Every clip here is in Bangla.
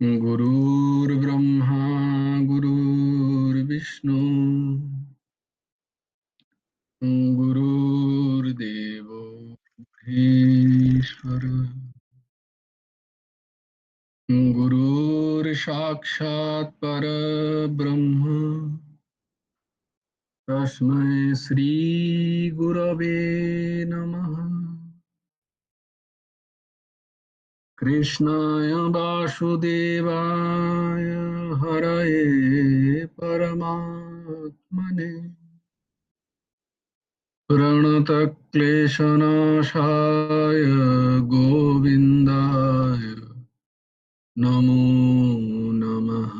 गुरुर्ब्रह्मा गुरुर्विष्णु गुरुर्देवो महेश्वर गुरुर्साक्षात् परब्रह्म तस्मै श्री गुरवे नमः। कृष्णाय वासुदेवाय हरये परमात्मने प्रणतक्लेशनाशाय गोविन्दाय नमो नमः।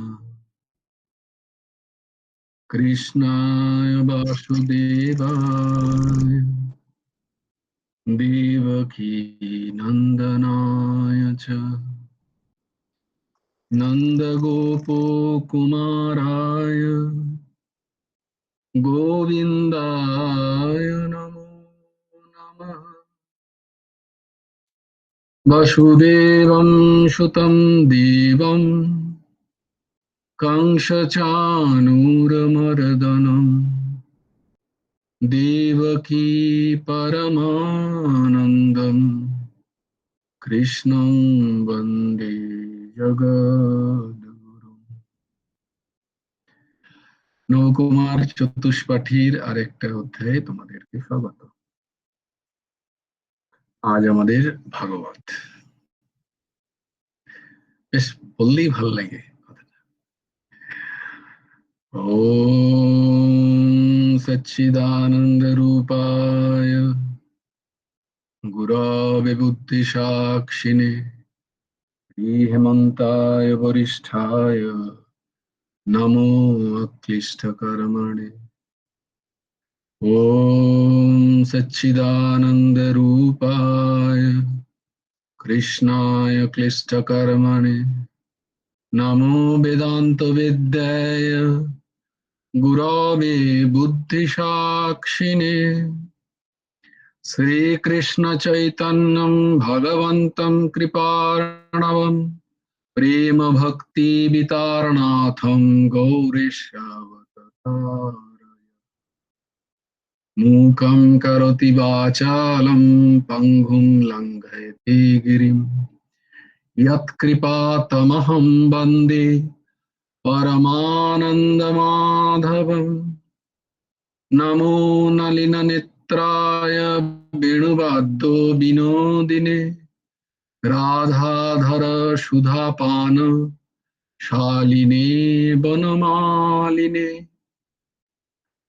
कृष्णाय वासुदेवाय देवकी नन्दनाय च नन्दगोपकुमाराय गोविन्दाय नमो नमः। वसुदेवं सुतं देवं कंसचाणूरमर्दनं देवकी परमानन्दं कृष्णं वन्दे জগদ্গুরু। নবকুমার চতুষ্পাঠীর আরেকটা অধ্যায়ে তোমাদেরকে স্বাগত। আজ আমাদের ভাগবত। বেশ বললেই ভাল লাগে। ओम सच्चिदानंद रूपाय गुरवे बुद्धिसाक्षिणे हेमंताय वरिष्ठाय नमो अक्लिष्टकर्मणे। ओम सच्चिदानंद रूपाय कृष्णाय क्लिष्टकर्मणे नमो वेदांत विद्याय गुरवे बुद्धिसाक्षिणे। श्रीकृष्ण चैतन्यं भगवन्तं कृपार्णवं प्रेम भक्ति वितारणाथं गौरीशावतारम्। मूकं करोति वाचालं पङ्गुं लङ्घयति गिरिं यत्कृपातमहं वन्दे परमानन्दमाधवम्। नमो नलिननेत्राय वेणुवाद्यो विनोदिने राधाधर सुधापान शालिने वनमालिने।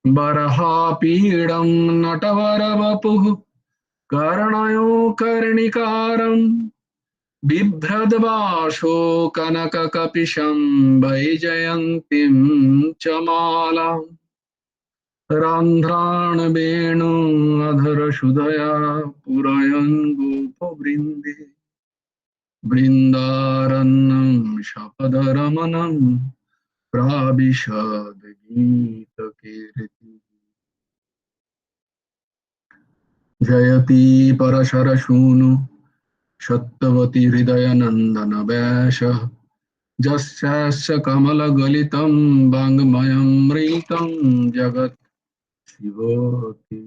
बर्हापीडं नटवरवपुः कर्णयो कर्णिकारं बिभ्रद्वासो कनककपिशं वैजयन्तीं च मालाम्। रन्ध्राण वेणु अधर सुधया पुरयन् गोपवृन्दे बृन्दारण्यं शपदरमणं प्राविशद गीतकीर्ति। जयति परशरसूनु सत्यवती हृदयनन्दन वेशः जस्यास्य कमलगलितं वाङ्मयमृतं जगत् शिवति।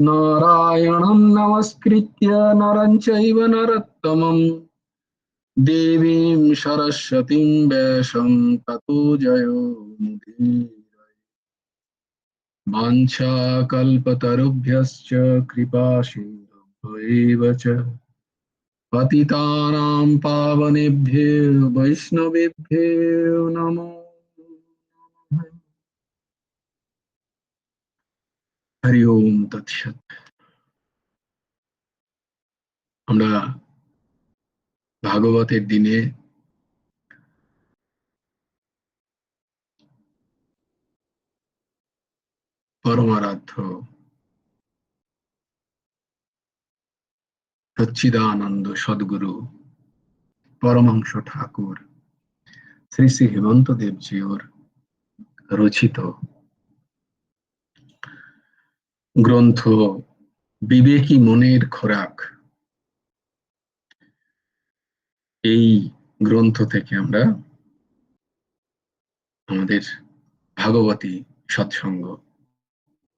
नारायणं नमस्कृत्य नरं चैव नरोत्तमं देवीं सरस्वतीं व्यासं ततो जयो मुदीरये। वाञ्छाकल्पतरुभ्यश्च कृपासिन्धुभ्यैव च पतितानां पावनेभ्यो वैष्णवेभ्यो नमो नमः। हरि ओम तत्सत्। আমরা ভাগবতের দিনে পরমারাধ্য সচ্চিদানন্দ সদ্গুরু পরমহংস ঠাকুর শ্রী শ্রী হেমন্ত দেবজিওর রচিত গ্রন্থ বিবেকী মনের খোরাক, এই গ্রন্থ থেকে আমরা আমাদের ভাগবতী সৎসঙ্গ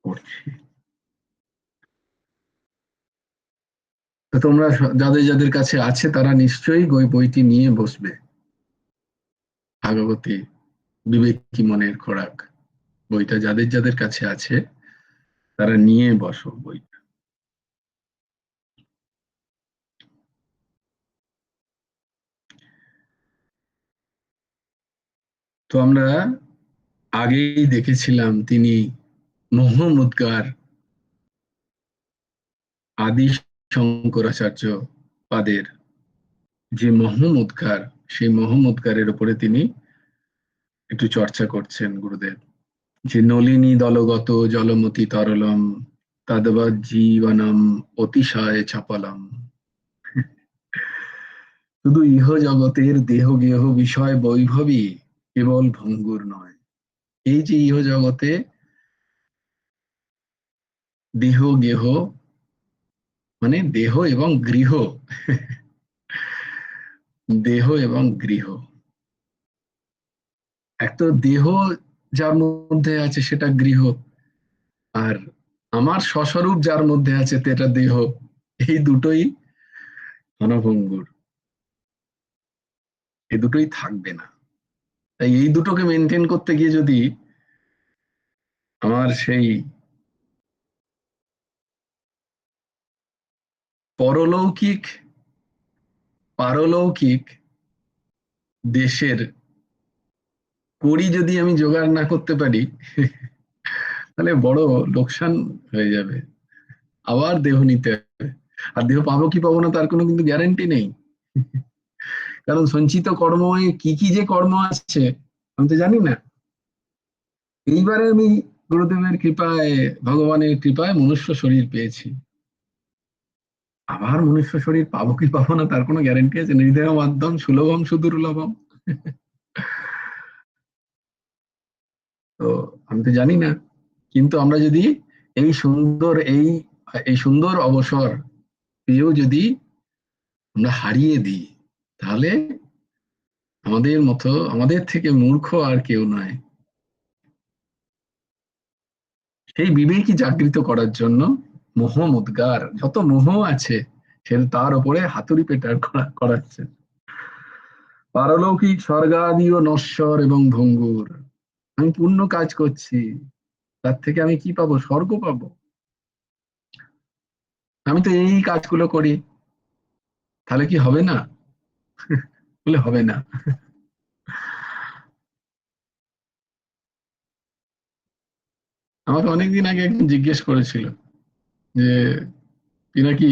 করছি। তো তোমরা যাদের যাদের কাছে আছে তারা নিশ্চয়ই ওই বইটি নিয়ে বসবে, ভাগবতী বিবেকী মনের খোরাক বইটা যাদের যাদের কাছে আছে তারা নিয়ে বসো বইটা। তো আমরা আগেই দেখেছিলাম তিনি মহামুদ্গার আদি শঙ্করাচার্য পাদের যে মহামুদ্গার, সেই মহামুদ্গারের উপরে তিনি একটু চর্চা করছেন গুরুদেব, যে নলিনী দলগত জলমতি তরলম তদবা জীবনম অতিশয় চাপলম। শুধু ইহ জগতের দেহ গেহ বিষয় বৈভবী কেবল ভঙ্গুর নয়। এই যে ইহ জগতে দেহ গেহ মানে দেহ এবং গৃহ, দেহ এবং গৃহ, এক তো দেহ যার মধ্যে আছে সেটা গৃহ, আর আমার স্বস্বরূপ যার মধ্যে আছে সেটা দেহ, এই দুটোই ক্ষণভঙ্গুর, এই দুটোই থাকবে না। তাই এই দুটোকে মেনটেন করতে গিয়ে যদি আমার সেই পরলৌকিক পারলৌকিক দেশের কড়ি যদি আমি জোগাড় না করতে পারি, তাহলে বড় লোকসান হয়ে যাবে, আবার দেহ নিতে হবে। আর দেহ পাবো কি পাবো না তার কোনো কিন্তু গ্যারান্টি নেই, কারণ সঞ্চিত কর্মে কি কি যে কর্ম আছে আমি তো জানি না। এইবারে আমি গুরুদেবের কৃপায়, ভগবানের কৃপায় মনুষ্য শরীর পেয়েছি, আবার মনুষ্য শরীর পাবো কি পাবো না তার কোনো গ্যারান্টি আছে? নির্দেহ মাধ্যম সুলভম সুদুর্লভম। তো আমি তো জানি না, কিন্তু আমরা যদি এই সুন্দর এই সুন্দর অবসর পেয়েও যদি আমরা হারিয়ে দিই, তাহলে আমাদের মতো, আমাদের থেকে মূর্খ আর কেউ নয়। সেই বিবেকই জাগৃত করার জন্য মোহ মুদ্গার যত মোহ আছে সে তার উপরে হাতুড়ি পেটার করাচ্ছে। পারলৌকিক স্বর্গাদিও নশ্বর এবং ভঙ্গুর, আমি পুণ্য কাজ করছি, তার থেকে আমি কি পাবো? স্বর্গ পাবো। আমি তো এই কাজগুলো করি, তাহলে কি হবে না? বলে হবে না। আমাকে অনেকদিন আগে একজন জিজ্ঞেস করেছিল যে পিনাকি,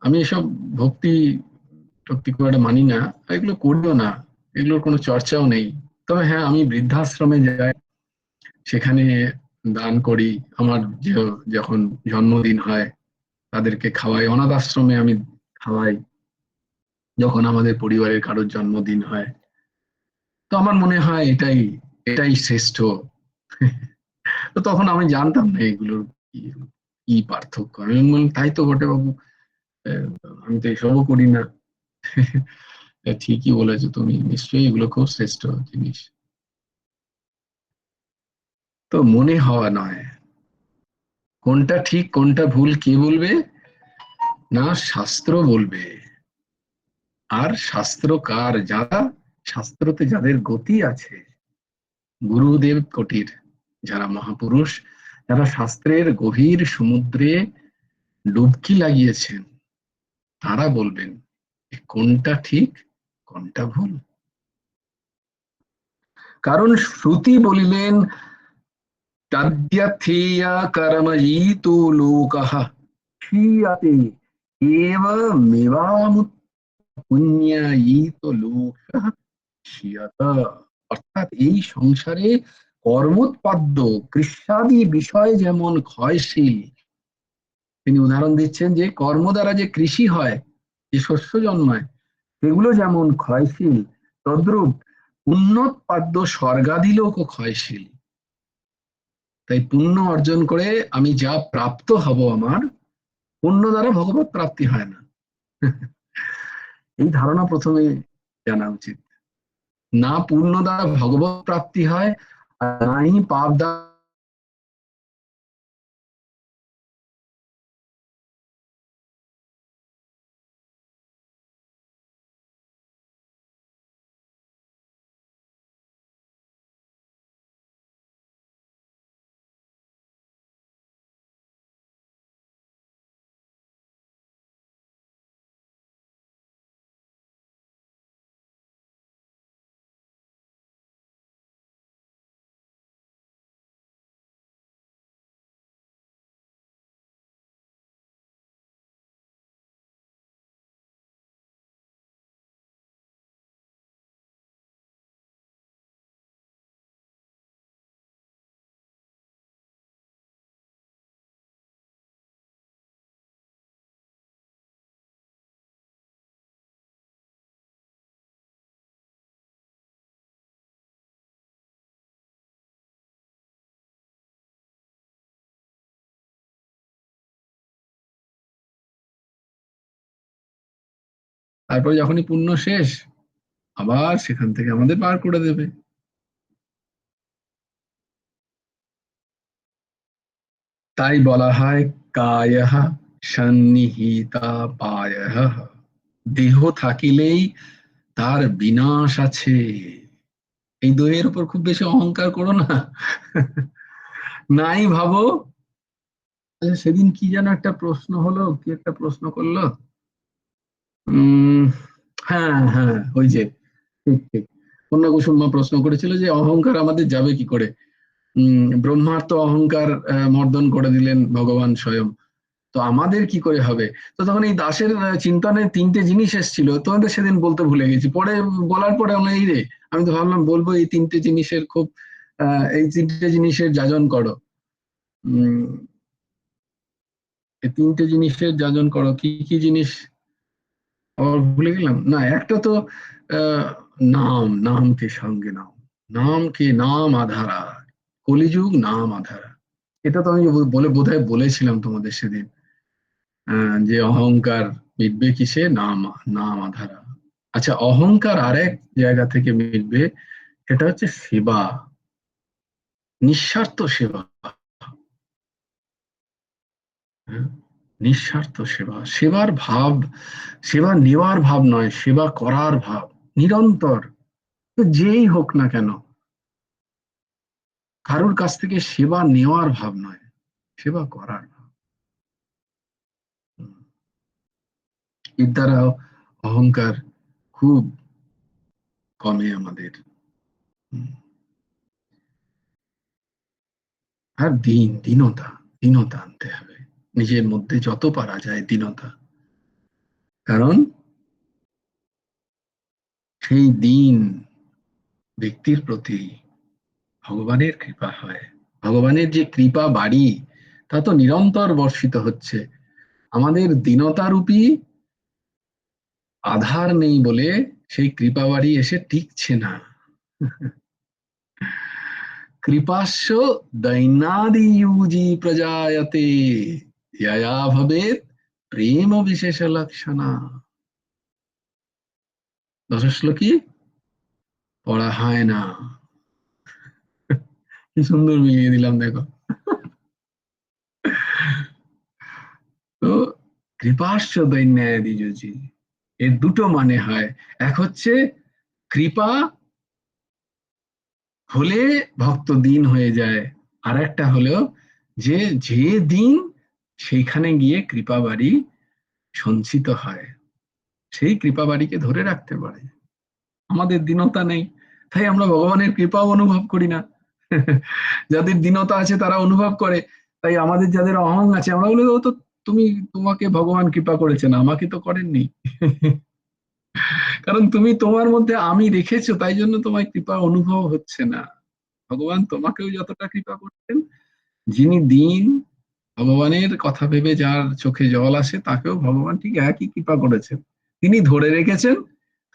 আমি এসব ভক্তি টক্তি খুব একটা মানি না, এগুলো করিও না, এগুলোর কোনো চর্চাও নেই, তবে হ্যাঁ আমি বৃদ্ধাশ্রমে যাই, সেখানে দান করি, আমার যখন জন্মদিন হয় তাদেরকে খাওয়াই, অনাথ আশ্রমে আমি খাওয়াই, যখন আমাদের পরিবারের কারোর জন্মদিন হয়, তো আমার মনে হয় এটাই এটাই শ্রেষ্ঠ। তো তখন আমি জানতাম না এগুলোর কি কি পার্থক্য, আমি বললাম তাই তো বটে বাবু, আহ, আমি তো এসবও করি না। ঠিকই বলেছো তুমি, নিশ্চয়ই এগুলো খুব শ্রেষ্ঠ জিনিস। তো মনে হওয়া নয়, কোনটা ঠিক কোনটা ভুল কে বলবে? না শাস্ত্র বলবে। আর শাস্ত্রকার যারা, শাস্ত্রতে যাদের গতি আছে, গুরুদেব কোটির যারা মহাপুরুষ, যারা শাস্ত্রের গভীর সমুদ্রে ডুবকি লাগিয়েছেন, তারা বলবেন কোনটা ঠিক কোনটা ভুল। কারণ শ্রুতি বলিলেন তদ্যথেয়া কর্ময়িতো লোকঃ ক্ষীয়তে এব মেবামুত পুণ্যায়িত লোকঃ ক্ষীয়ত। অর্থাৎ এই সংসারে কর্মোৎপাদ্য কৃষ্যাদি বিষয় যেমন ক্ষয়শীল, তিনি উদাহরণ দিচ্ছেন যে কর্ম দ্বারা যে কৃষি হয়, যে শস্য জন্মায়, সেগুলো যেমন ক্ষয়শীল, তদ্রূপ পুণ্যোৎপাদ্য স্বর্গাদিলোকও ক্ষয়শীল। তাই পুণ্য অর্জন করে আমি যা প্রাপ্ত হব, আমার পুণ্য দ্বারা ভগবত প্রাপ্তি হয় না। এই ধারণা প্রথমে জানা উচিত। না পুণ্য দ্বারা ভগবত প্রাপ্তি হয়, আর নাই পাপ দ্বারা। তারপরে যখনই পুণ্য শেষ, আবার সেখান থেকে আমাদের বার করে দেবে। তাই বলা হয় কায়ঃ সন্নিহিতা পায়ঃ, দেহ থাকিলেই তার বিনাশ আছে। এই দেহের উপর খুব বেশি অহংকার করো না। নাই ভাবো। আচ্ছা, সেদিন কি যেন একটা প্রশ্ন হলো, কি একটা প্রশ্ন করলো। উম হ্যাঁ হ্যাঁ, ওই যে, ঠিক ঠিক, কন্যা কুসুমা প্রশ্ন করেছিল যে অহংকার আমাদের যাবে কি করে। ব্রহ্মার তো অহংকার মর্দন করে দিলেন ভগবান স্বয়ং, তো আমাদের কি করে হবে। তো তখন এই দাসের চিন্তনের তিনটে জিনিস এসেছিল, তোমাদের সেদিন বলতে ভুলে গেছি, পরে বলার পরে আমরা এই রে, আমি তো ভাবলাম বলবো এই তিনটে জিনিসের খুব এই তিনটে জিনিসের যাজন করো। উম এই তিনটে জিনিসের যাজন করো, কি কি জিনিস আবার ভুলে গেলাম না। একটা তো আহ নাম, নামকে সঙ্গে নাও, নামকে নাম আধারা, কলিযুগ নাম আধারা। এটা তো আমি বলে বোধহয় বলেছিলাম তোমাদের সেদিন, যে অহংকার মিটবে কিসে, নাম, নাম আধারা। আচ্ছা, অহংকার আরেক জায়গা থেকে মিটবে, সেটা হচ্ছে সেবা, নিঃস্বার্থ সেবা। হ্যাঁ, নিঃস্বার্থ সেবা, সেবার ভাব, সেবা নেওয়ার ভাব নয়, সেবা করার ভাব, নিরন্তর। তো যেই হোক না কেন, কারোর কাছ থেকে সেবা নেওয়ার ভাব নয়, সেবা করার ভাব। হুম, এর দ্বারা অহংকার খুব কমে আমাদের। হুম, আর দীনতা, দীনতা আনতে হবে নিজের মধ্যে, যত পারা যায় দীনতা। কারণ সেই দীন ব্যক্তির প্রতি ভগবানের কৃপা হয়। ভগবানের যে কৃপা বাড়ি, তা তো নিরন্তর বর্ষিত হচ্ছে। আমাদের দীনতারূপী আধার নেই বলে সেই কৃপা বাড়ি এসে টিকছে না। কৃপাস্য দৈনাদিয়ুজি প্রজায়তে, यया ভবেৎ প্রেম বিশেষ লক্ষণা। দশ শ্লোকী পড়া হয় না। কি সুন্দর মিলিয়ে দিলাম দেখো। তো কৃপাস্য দৈন্যাদিযোজি, এর দুটো মানে হয়। এক হচ্ছে কৃপা হলে ভক্ত দীন হয়ে যায়, আর একটা হলো যে, যে দিন সেইখানে গিয়ে কৃপা বাড়ি সঞ্চিত হয়, সেই কৃপা বাড়িকে ধরে রাখতে পারে। আমাদের দীনতা নেই, তাই আমরা ভগবানের কৃপাও অনুভব করি না। যাদের দীনতা আছে তারা অনুভব করে, তাই আমাদের যাদের অহং আছে আমরা বলি, ও তো, তুমি, তোমাকে ভগবান কৃপা করেছেন, আমাকে তো করেননি। কারণ তুমি তোমার মধ্যে আমি রেখেছো, তাই জন্য তোমার কৃপা অনুভব হচ্ছে না। ভগবান তোমাকেও যতটা কৃপা করছেন, যিনি দীন, ভগবানের কথা ভেবে যার চোখে জল আসে, তাকেও ভগবান ঠিক একই কৃপা করেছেন। তিনি ধরে রেখেছেন,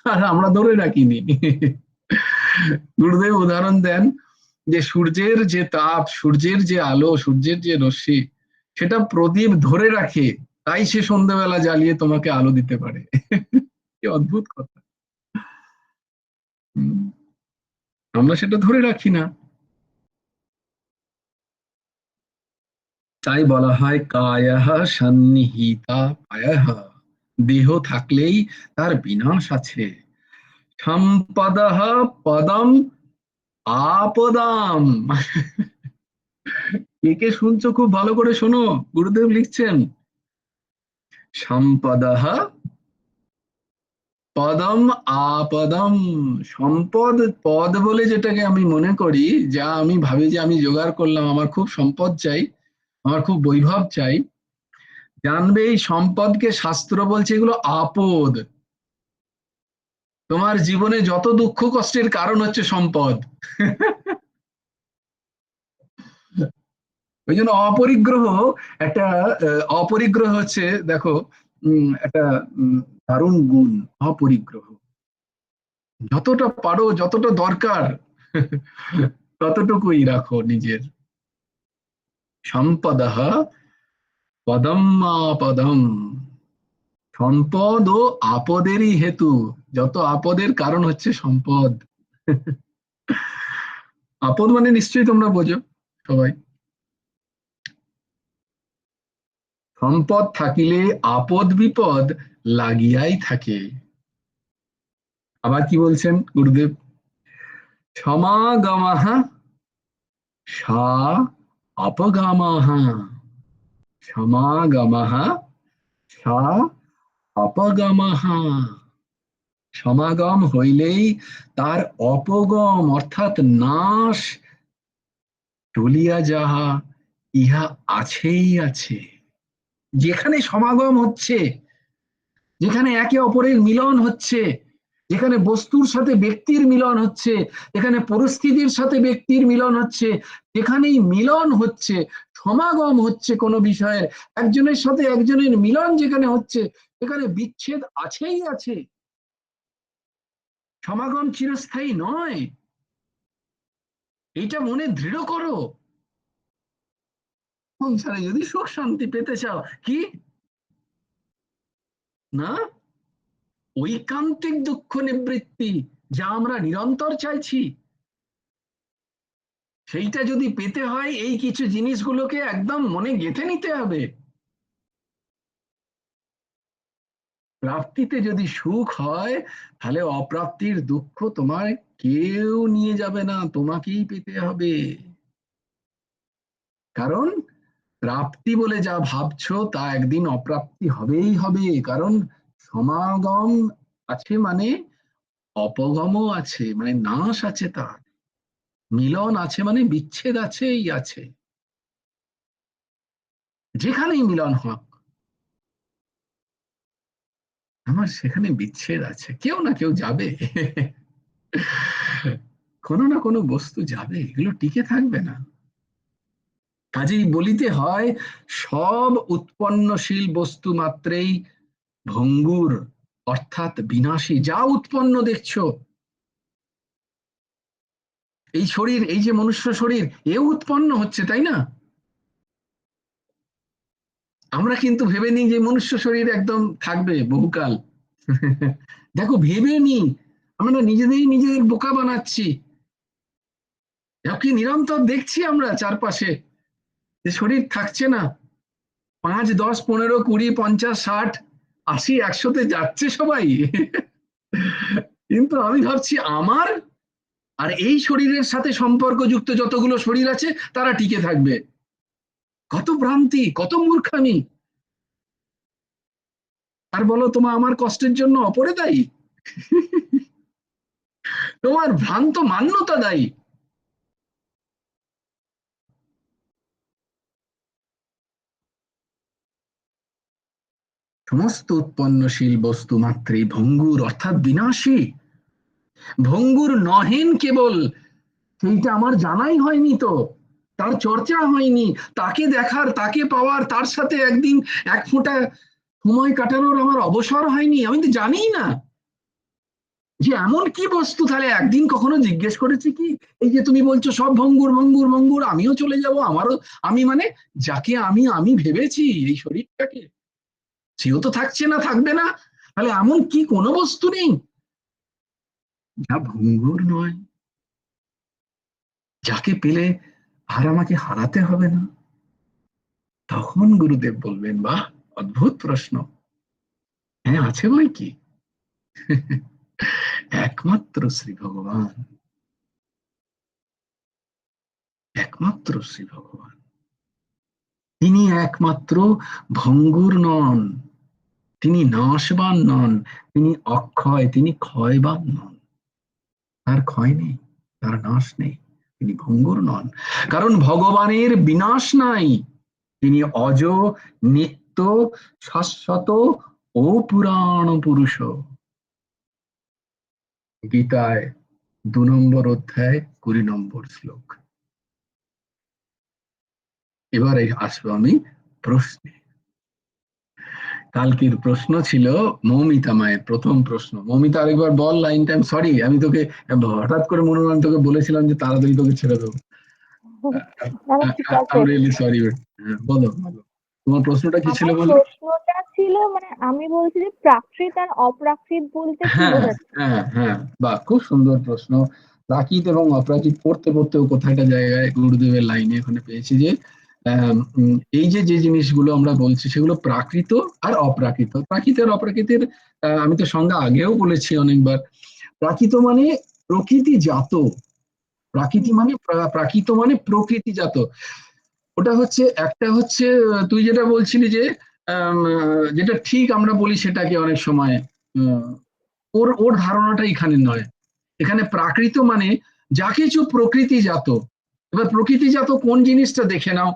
আর আমরা ধরে রাখিনি। গুরুদেব উদাহরণ দেন যে সূর্যের যে তাপ, সূর্যের যে আলো, সূর্যের যে রশ্মি, সেটা প্রদীপ ধরে রাখে, তাই সে সন্ধ্যেবেলা জ্বালিয়ে তোমাকে আলো দিতে পারে। কি অদ্ভুত কথা। হুম, আমরা সেটা ধরে রাখি না। তাই বলা হয় কায়াহ সন্নিহিতা পায়াহ, দেহ থাকলেই তার বিনাশ আছে। সম্পদঃ পদম আপদাম। কে কে শুনছো খুব ভালো করে শোনো, গুরুদেব লিখছেন, সম্পদঃ পদম আপদম। সম্পদ, পদ বলে যেটাকে আমি মনে করি, যা আমি ভাবি যে আমি জোগাড় করলাম, আমার খুব সম্পদ চাই, আমার খুব বৈভব চাই, জানবে এই সম্পদকে শাস্ত্র বলছে এগুলো আপদ। তোমার জীবনে যত দুঃখ কষ্টের কারণ হচ্ছে সম্পদ। ওই জন্য অপরিগ্রহ একটা, অপরিগ্রহ হচ্ছে, দেখো, একটা দারুণ গুণ, অপরিগ্রহ। যতটা পারো, যতটা দরকার, ততটুকুই রাখো নিজের। সম্পদঃ পদমাপদম। সম্পদ ও আপদেরই হেতু, যত আপদের কারণ হচ্ছে সম্পদ। আপদ মানে নিশ্চয়ই তোমরা বোঝো সবাই। সম্পদ থাকিলে আপদ বিপদ লাগিয়াই থাকে। আবার কি বলছেন গুরুদেব, সমাগমাহ সা অপগামাহ। সমাগমাহ সা অপগামাহ। সমাগম হইলেই তার অপগম অর্থাৎ নাশ চলিয়া যাহা, ইহা আছেই আছে। যেখানে সমাগম হচ্ছে, যেখানে একে অপরের মিলন হচ্ছে, যেখানে বস্তুর সাথে ব্যক্তির মিলন হচ্ছে, যেখানে পরিস্থিতির সাথে ব্যক্তির মিলন হচ্ছে, যেখানেই মিলন হচ্ছে, সমাগম হচ্ছে কোনো বিষয়ের, একজনের সাথে একজনের মিলন যেখানে হচ্ছে, সেখানে বিচ্ছেদ আছেই আছে। সমাগম চিরস্থায়ী নয়, এটা মনে দৃঢ় করো। সংসারে যদি সুখ শান্তি পেতে চাও, কি না, ঐকান্তিক দুঃখ নিবৃত্তি, যা আমরা নিরন্তর চাইছি, সেইটা যদি পেতে হয় এই কিছু জিনিসগুলোকে একদম মনে গেঁথে নিতে হবে। প্রাপ্তিতে যদি সুখ হয়, তাহলে অপ্রাপ্তির দুঃখ তোমার কেউ নিয়ে যাবে না, তোমাকেই পেতে হবে। কারণ প্রাপ্তি বলে যা ভাবছো তা একদিন অপ্রাপ্তি হবেই হবে। কারণ সমাগম আছে মানে অপগমও আছে, মানে নাশ আছে তার। মিলন আছে মানে বিচ্ছেদ আছেই আছে। যেখানেই মিলন হোক আমার সেখানে বিচ্ছেদ আছে, কেউ না কেউ যাবে। কোনো না কোনো বস্তু যাবে, এগুলো টিকে থাকবে না। কাজেই বলিতে হয়, সব উৎপন্নশীল বস্তু মাত্রেই ভঙ্গুর, অর্থাৎ বিনাশী। যা উৎপন্ন দেখছো, এই শরীর, এই যে মনুষ্য শরীর, এও উৎপন্ন হচ্ছে, তাই না? আমরা কিন্তু ভেবে নিই যে মনুষ্য শরীর একদম থাকবে বহুকাল। দেখো ভেবে নি, আমরা নিজেদেরই নিজেদের বোকা বানাচ্ছি। কি নিরন্তর দেখছি আমরা চারপাশে যে শরীর থাকছে না, 5, 10, 15, 20, 50, 60, 80, 100-তে যাচ্ছে সবাই। কিন্তু আমি ভাবছি আমার আর এই শরীরের সাথে সম্পর্কযুক্ত যতগুলো শরীর আছে তারা টিকে থাকবে। কত ভ্রান্তি, কত মূর্খামি। আর বলো, তোমার আমার কষ্টের জন্য অপরে দায়ী, তোমার ভ্রান্ত মান্যতা দায়ী। সমস্ত উৎপন্নশীল বস্তু মাত্রই ভঙ্গুর, অর্থাৎ বিনাশী। ভঙ্গুর নহেন কেবল, সেইটা আমার জানাই হয়নি তো, তার চর্চা হয়নি, তাকে দেখার, তাকে পাওয়ার, তার সাথে একদিন এক ফোঁটা সময় কাটানোর আমার অবসর হয়নি, আমি তো জানি না যে এমন কি বস্তু। তাহলে একদিন কখনো জিজ্ঞেস করেছি কি, এই যে তুমি বলছো সব ভঙ্গুর ভঙ্গুর ভঙ্গুর, আমিও চলে যাব, আমারও, আমি মানে যাকে আমি আমি ভেবেছি এই শরীরটাকে, সেও তো থাকছে না, থাকবে না। তাহলে এমন কি কোনো বস্তু নেই? যা ভঙ্গুর নয়, যাকে পেলে আর আমাকে হারাতে হবে না। তখন গুরুদেব বলবেন, বাহ, অদ্ভুত প্রশ্ন। হ্যাঁ, আছে বই কি। একমাত্র শ্রী ভগবান, একমাত্র শ্রী ভগবান। তিনি একমাত্র ভঙ্গুর নন, তিনি নাশবান নন, তিনি অক্ষয়, তিনি ক্ষয়বান নন। তার ক্ষয় নেই, তার নাশ নেই, তিনি ভঙ্গুর নন। কারণ ভগবানের বিনাশ নাই, তিনি অজ, নিত্য, শাশ্বত ও পুরাণ পুরুষ। গীতায় 2 নম্বর অধ্যায় 20 নম্বর শ্লোক। এবারে আসবো আমি প্রশ্নে। কালকের প্রশ্ন ছিল মৌমিতা মায়ের প্রথম প্রশ্ন। মৌমিতা, আরেকবার বল লাইনটা। সরি, আমি তোকে হঠাৎ করে মনে হলো, তোকে বলেছিলাম যে তাড়াতাড়ি তোকে ছেড়ে দেবো। ঠিক আছে। I really sorry. বলো বলো, তোমার প্রশ্নটা কি ছিল আমার বলো। প্রশ্নটা ছিল, মানে আমি বলছি যে প্রাকৃত আর অপ্রাকৃত বলতে কি হ্যাঁ বোঝাচ্ছে? হ্যাঁ হ্যাঁ, বাহ, খুব সুন্দর প্রশ্ন। প্রাকৃত এবং অপ্রাকৃত পড়তে পড়তেও কোথায় একটা জায়গায় গুরুদেবের লাইনে এখানে পেয়েছি যে এই যে যে জিনিসগুলো আমরা বলছি সেগুলো প্রাকৃত আর অপ্রাকৃত। প্রাকৃত আর অপ্রাকৃতের আমি তো সংজ্ঞা আগেও বলেছি অনেকবার। প্রাকৃত মানে প্রকৃতিজাত, প্রাকৃতি মানে প্রাকৃত মানে প্রকৃতিজাত। ওটা হচ্ছে, একটা হচ্ছে তুই যেটা বলছিলি যে যেটা ঠিক আমরা বলি সেটাকে অনেক সময় ওর ওর ধারণাটা এখানে নয়। এখানে প্রাকৃত মানে যা কিছু প্রকৃতিজাত। এবার প্রকৃতিজাত কোন জিনিসটা দেখে নাও।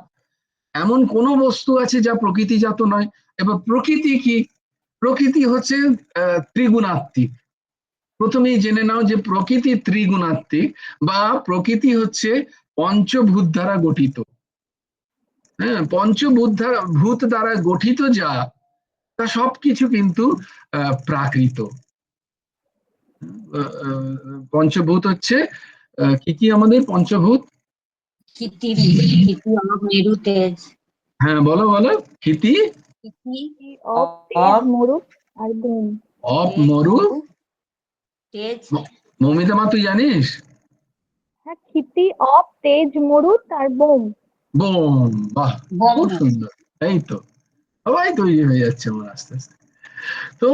এমন কোন বস্তু আছে যা প্রকৃতিজাত নয়? এবার প্রকৃতি কি? প্রকৃতি হচ্ছে ত্রিগুণাত্মিক। প্রথমেই জেনে নাও যে প্রকৃতি ত্রিগুণাত্মিক, বা প্রকৃতি হচ্ছে পঞ্চভূত দ্বারা গঠিত। হ্যাঁ, ভূত দ্বারা গঠিত যা, তা সবকিছু কিন্তু প্রাকৃত। পঞ্চভূত হচ্ছে কি কি আমাদের পঞ্চভূত? ক্ষিতি, ক্ষিতি, অনক, মেরু, তেজ। হ্যাঁ, বলো বলো। ক্ষিতি, ক্ষিতি, অপ, তেজ, অপ, মরুত আর ধূম। অপ, তেজ, মরু। মরু, তেজ। মৌমিতা মা, তুই জানিস? হ্যাঁ, ক্ষিতি, অপ, তেজ, মরুত আর বোম। বোম, বাহ, খুব বম্ব। সুন্দর। এই তো, সবাই তৈরি হয়ে যাচ্ছে আমার আস্তে আস্তে। তো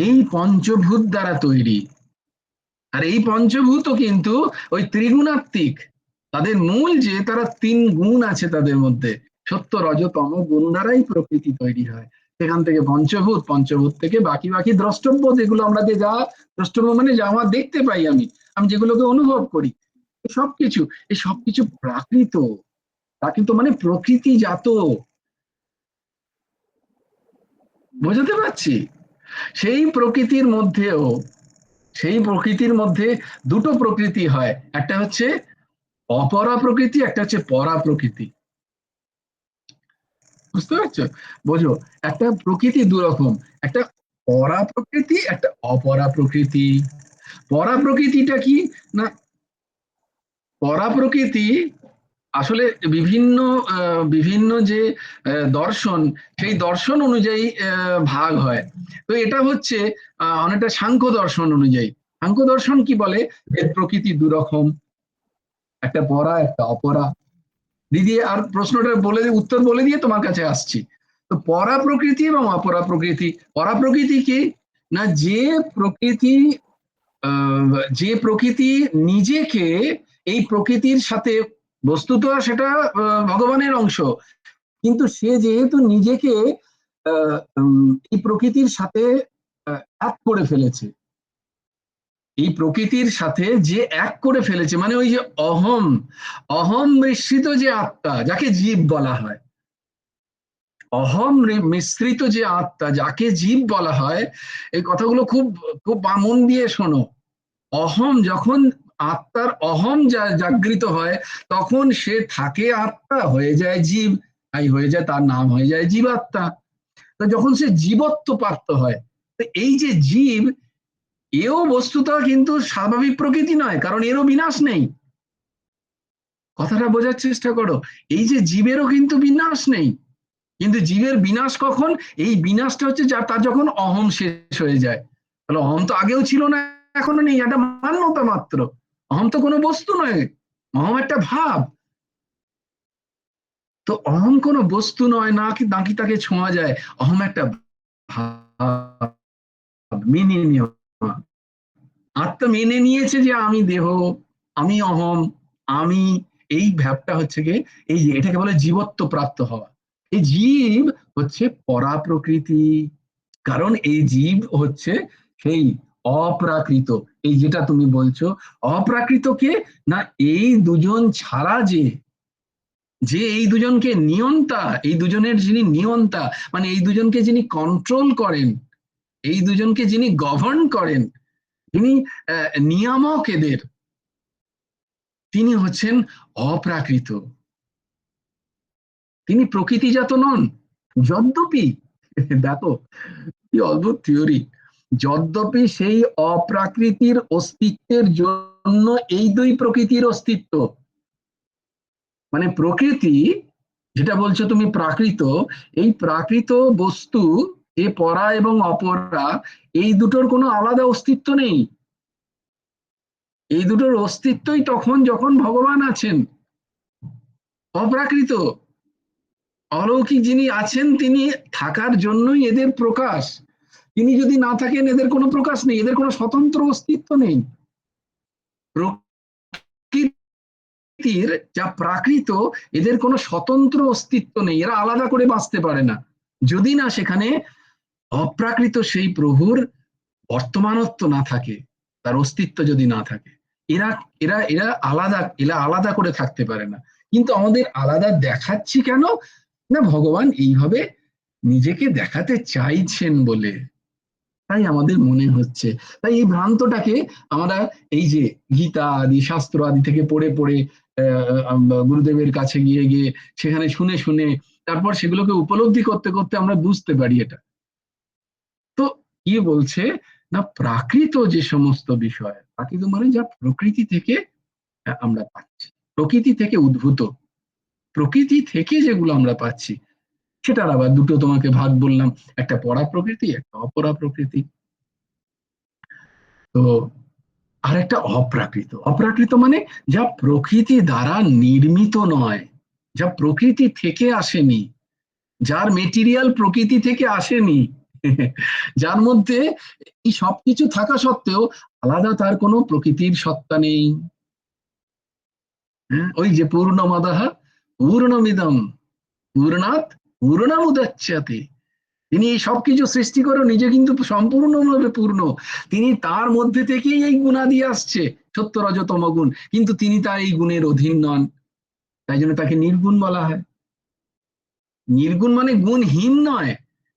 এই পঞ্চভূত দ্বারা তৈরি। আর এই পঞ্চভূত কিন্তু ওই ত্রিগুণাত্মিক। তাদের মূল যে তারা 3 গুণ আছে তাদের মধ্যে, সত্য রজ তম গুণ দ্বারাই প্রকৃতি তৈরি হয়। সেখান থেকে পঞ্চভূত, পঞ্চভূত থেকে বাকি বাকি দ্রষ্টব্য, যেগুলো আমরা যে যা দ্রষ্টব্য মানে যা আমার দেখতে পাই, আমি আমি যেগুলোকে অনুভব করি, সবকিছু, এই সবকিছু প্রাকৃত। প্রাকৃত মানে প্রকৃতিজাত। বোঝাতে পারছি? সেই প্রকৃতির মধ্যেও, সেই প্রকৃতির মধ্যে দুটো প্রকৃতি হয়। একটা হচ্ছে অপরা প্রকৃতি, একটা হচ্ছে পরা প্রকৃতি। বুঝতে পারছো? বোঝো, একটা প্রকৃতি 2 রকম, একটা পরা প্রকৃতি, একটা অপরা প্রকৃতি। পরা প্রকৃতিটা কি না, পরা প্রকৃতি আসলে বিভিন্ন বিভিন্ন যে দর্শন, সেই দর্শন অনুযায়ী ভাগ হয়। তো এটা হচ্ছে অনেকটা সাংখ্য দর্শন অনুযায়ী। সাংখ্য দর্শন কি বলে, এর প্রকৃতি 2 রকম, একটা পরা, একটা অপরা। দিদি, আর প্রশ্নটা বলে দিয়ে, উত্তর বলে দিয়ে তোমার কাছে আসছি। তো পরা প্রকৃতি এবং অপরা প্রকৃতি। পরা প্রকৃতি কি না, প্রকৃতি যে প্রকৃতি নিজেকে এই প্রকৃতির সাথে, বস্তুত সেটা ভগবানের অংশ, কিন্তু সে যেহেতু নিজেকে এই প্রকৃতির সাথে এক করে ফেলেছে, এই প্রকৃতির সাথে যে এক করে ফেলেছে, মানে ওই যে অহম, অহম মিশ্রিত যে আত্মা, যাকে জীব বলা হয়, অহম মিশ্রিত যে আত্মা যাকে জীব বলা হয়, এই কথাগুলো খুব খুব মন দিয়ে শোনো। অহম যখন, আত্মার অহম জাগৃত হয়, তখন সে থাকে আত্মা, হয়ে যায় জীব, তাই হয়ে যায়, তার নাম হয়ে যায় জীবাত্মা। তো যখন সে জীবত্ব প্রাপ্ত হয়, তো এই যে জীব, এও বস্তুত কিন্তু স্বাভাবিক প্রকৃতি নয়, কারণ এরও বিনাশ নেই। কথাটা বোঝার চেষ্টা করো। এই যে জীবেরও কিন্তু বিনাশ নেই, কিন্তু জীবের বিনাশ কখন? এই বিনাশটা হচ্ছে যা, তার যখন অহম শেষ হয়ে যায়। তাহলে অহম তো আগেও ছিল না, এখনো নেই, একটা মান্যতা মাত্র। অহম তো কোনো বস্তু নয়, অহম একটা ভাব। তো অহম কোনো বস্তু নয়, নাকি তাকে ছোঁয়া যায়, অহম একটা ভাব, মেনে নেওয়া। আত্মা মেনে নিয়েছে যে আমি দেহ, আমি অহম, আমি, এই ভাবটা হচ্ছে গিয়ে এই যে এটাকে বলে জীবত্ব প্রাপ্ত হওয়া। এই জীব হচ্ছে পরা প্রকৃতি, কারণ এই জীব হচ্ছে সেই অপ্রাকৃত। এই যেটা তুমি বলছো অপ্রাকৃত কে, না এই দুজন ছাড়া যে, যে এই দুজনকে নিয়ন্তা, এই দুজনের যিনি নিয়ন্তা, মানে এই দুজনকে যিনি কন্ট্রোল করেন, এই দুজনকে যিনি গভর্ন করেন, যিনি নিয়ামক এদের, তিনি হচ্ছেন অপ্রাকৃত। তিনি প্রকৃতিজাত নন। যদ্যপি দেখো কি অদ্ভুত থিওরি, যদ্যপি সেই অপ্রাকৃতির অস্তিত্বের জন্য এই দুই প্রকৃতির অস্তিত্ব, মানে প্রকৃতি যেটা বলছো তুমি প্রাকৃত, এই প্রাকৃত বস্তু এ পরা এবং অপরা, এই দুটোর কোনো আলাদা অস্তিত্ব নেই। এই দুটোর অস্তিত্বই তখন যখন ভগবান আছেন। অপ্রাকৃত অলৌকিক যিনি আছেন, তিনি থাকার জন্যই এদের প্রকাশ। তিনি যদি না থাকেন এদের কোনো প্রকাশ নেই, এদের কোনো স্বতন্ত্র অস্তিত্ব নেই। প্রকৃতির যা প্রাকৃত, এদের কোনো স্বতন্ত্র অস্তিত্ব নেই, এরা আলাদা করে বাঁচতে পারে না, যদি না সেখানে অপ্রাকৃত সেই প্রভুর বর্তমানত্ব না থাকে, তার অস্তিত্ব যদি না থাকে। এরা এরা এরা আলাদা করে থাকতে পারে না। কিন্তু আমাদের আলাদা দেখাচ্ছি কেন, না ভগবান এইভাবে নিজেকে দেখাতে চাইছেন বলে, তাই আমাদের মনে হচ্ছে। তাই এই ভ্রান্তটাকে আমরা এই যে গীতা আদি শাস্ত্র আদি থেকে পড়ে পড়ে, গুরুদেবের কাছে গিয়ে গিয়ে সেখানে শুনে শুনে তারপর সেগুলোকে উপলব্ধি করতে করতে আমরা বুঝতে পারি এটা। তো কি বলছে, না প্রাকৃত যে সমস্ত বিষয়, প্রাকৃত মানে যা প্রকৃতি থেকে আমরা পাচ্ছি, প্রকৃতি থেকে উদ্ভূত, প্রকৃতি থেকে যেগুলো আমরা পাচ্ছি, সেটার আবার দুটো তোমাকে ভাগ বললাম, একটা পরা প্রকৃতি, একটা অপরা প্রকৃতি। তো আর একটা অপ্রাকৃত, অপ্রাকৃত মানে যা প্রকৃতি দ্বারা নির্মিত নয়, যা প্রকৃতি থেকে আসেনি, যার মেটেরিয়াল প্রকৃতি থেকে আসেনি, যার মধ্যে এই সবকিছু থাকা সত্ত্বেও আলাদা তার কোনো প্রকৃতির সত্তা নেই। ওই যে পূর্ণমাদাহ পূর্ণমিদম পূর্ণাৎ পূর্ণমুদচ্যতে, তিনি এই সবকিছু সৃষ্টি করে নিজে কিন্তু সম্পূর্ণভাবে পূর্ণ। তিনি তার মধ্যে থেকেই এই গুণাদি আসছে, সত্য রজতম গুণ, কিন্তু তিনি তার এই গুণের অধীন নন, তাই জন্য তাকে নির্গুণ বলা হয়। নির্গুণ মানে গুণহীন নয়,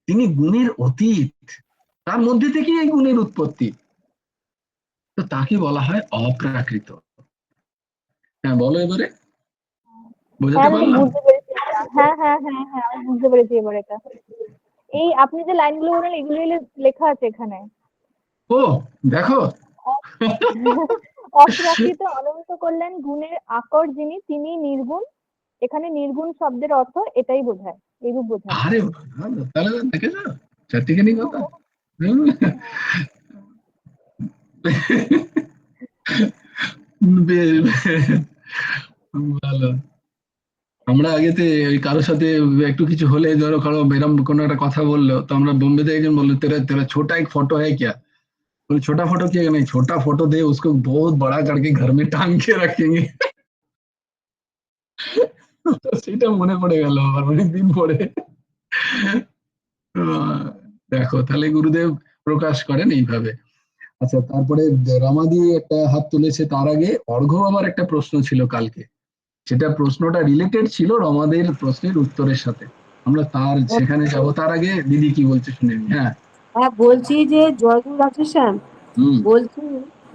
তিনি গুণের অতীত, তার মধ্যে থেকেই এই গুণের উৎপত্তি, তো তাকে বলা হয় অপ্রাকৃত। হ্যাঁ বলো এবারে, বোঝাতে হ্যাঁ আমি পারলাম? বুঝতে পেরেছি এটা। হ্যাঁ হ্যাঁ হ্যাঁ হ্যাঁ আমি বুঝতে পেরেছি এবার এটা। এই আপনি যে লাইনগুলো বললেন এগুলোই লেখা আছে এখানে। ও দেখো। অপ্রাকৃত অনন্ত কল্যাণ গুণের আকর যিনি, তিনি নির্গুণ। এখানে নির্গুণ শব্দের অর্থ এটাই বোঝায়, এইরূপ বোঝায়। আরে ভালো, তাহলে দেখেছো চারটিখানি কথা। হুম। ভালো। আমরা আগেতে ওই কারোর সাথে একটু কিছু হলে, ধরো কারো এরম কোনো একটা কথা বললো, তো আমরা বোম্বেতে একজন বললো তেरा तेरा छोटा एक फोटो है क्या, बोले छोटा फोटो क्या, नहीं छोटा फोटो दे उसको बहुत बड़ा करके घर में टांग के रखेंगे। তো সেটা মনে পড়ে গেল আমার অনেকদিন পরে। দেখো তাহলে গুরুদেব প্রকাশ করেন এইভাবে। আচ্ছা তারপরে রমাদি একটা হাত তুলেছে, তার আগে অর্ঘ্য আবার একটা প্রশ্ন ছিল কালকে, সেটা প্রশ্নটা রিলেটেড ছিল রমাদের প্রশ্নের উত্তরের সাথে, আমরা তার সেখানে যাবো, তার আগে দিদি কি বলছে শুনে নি। হ্যাঁ হ্যাঁ বলছি যে জয়গুরু রাধেশ্যাম, হুম বলছি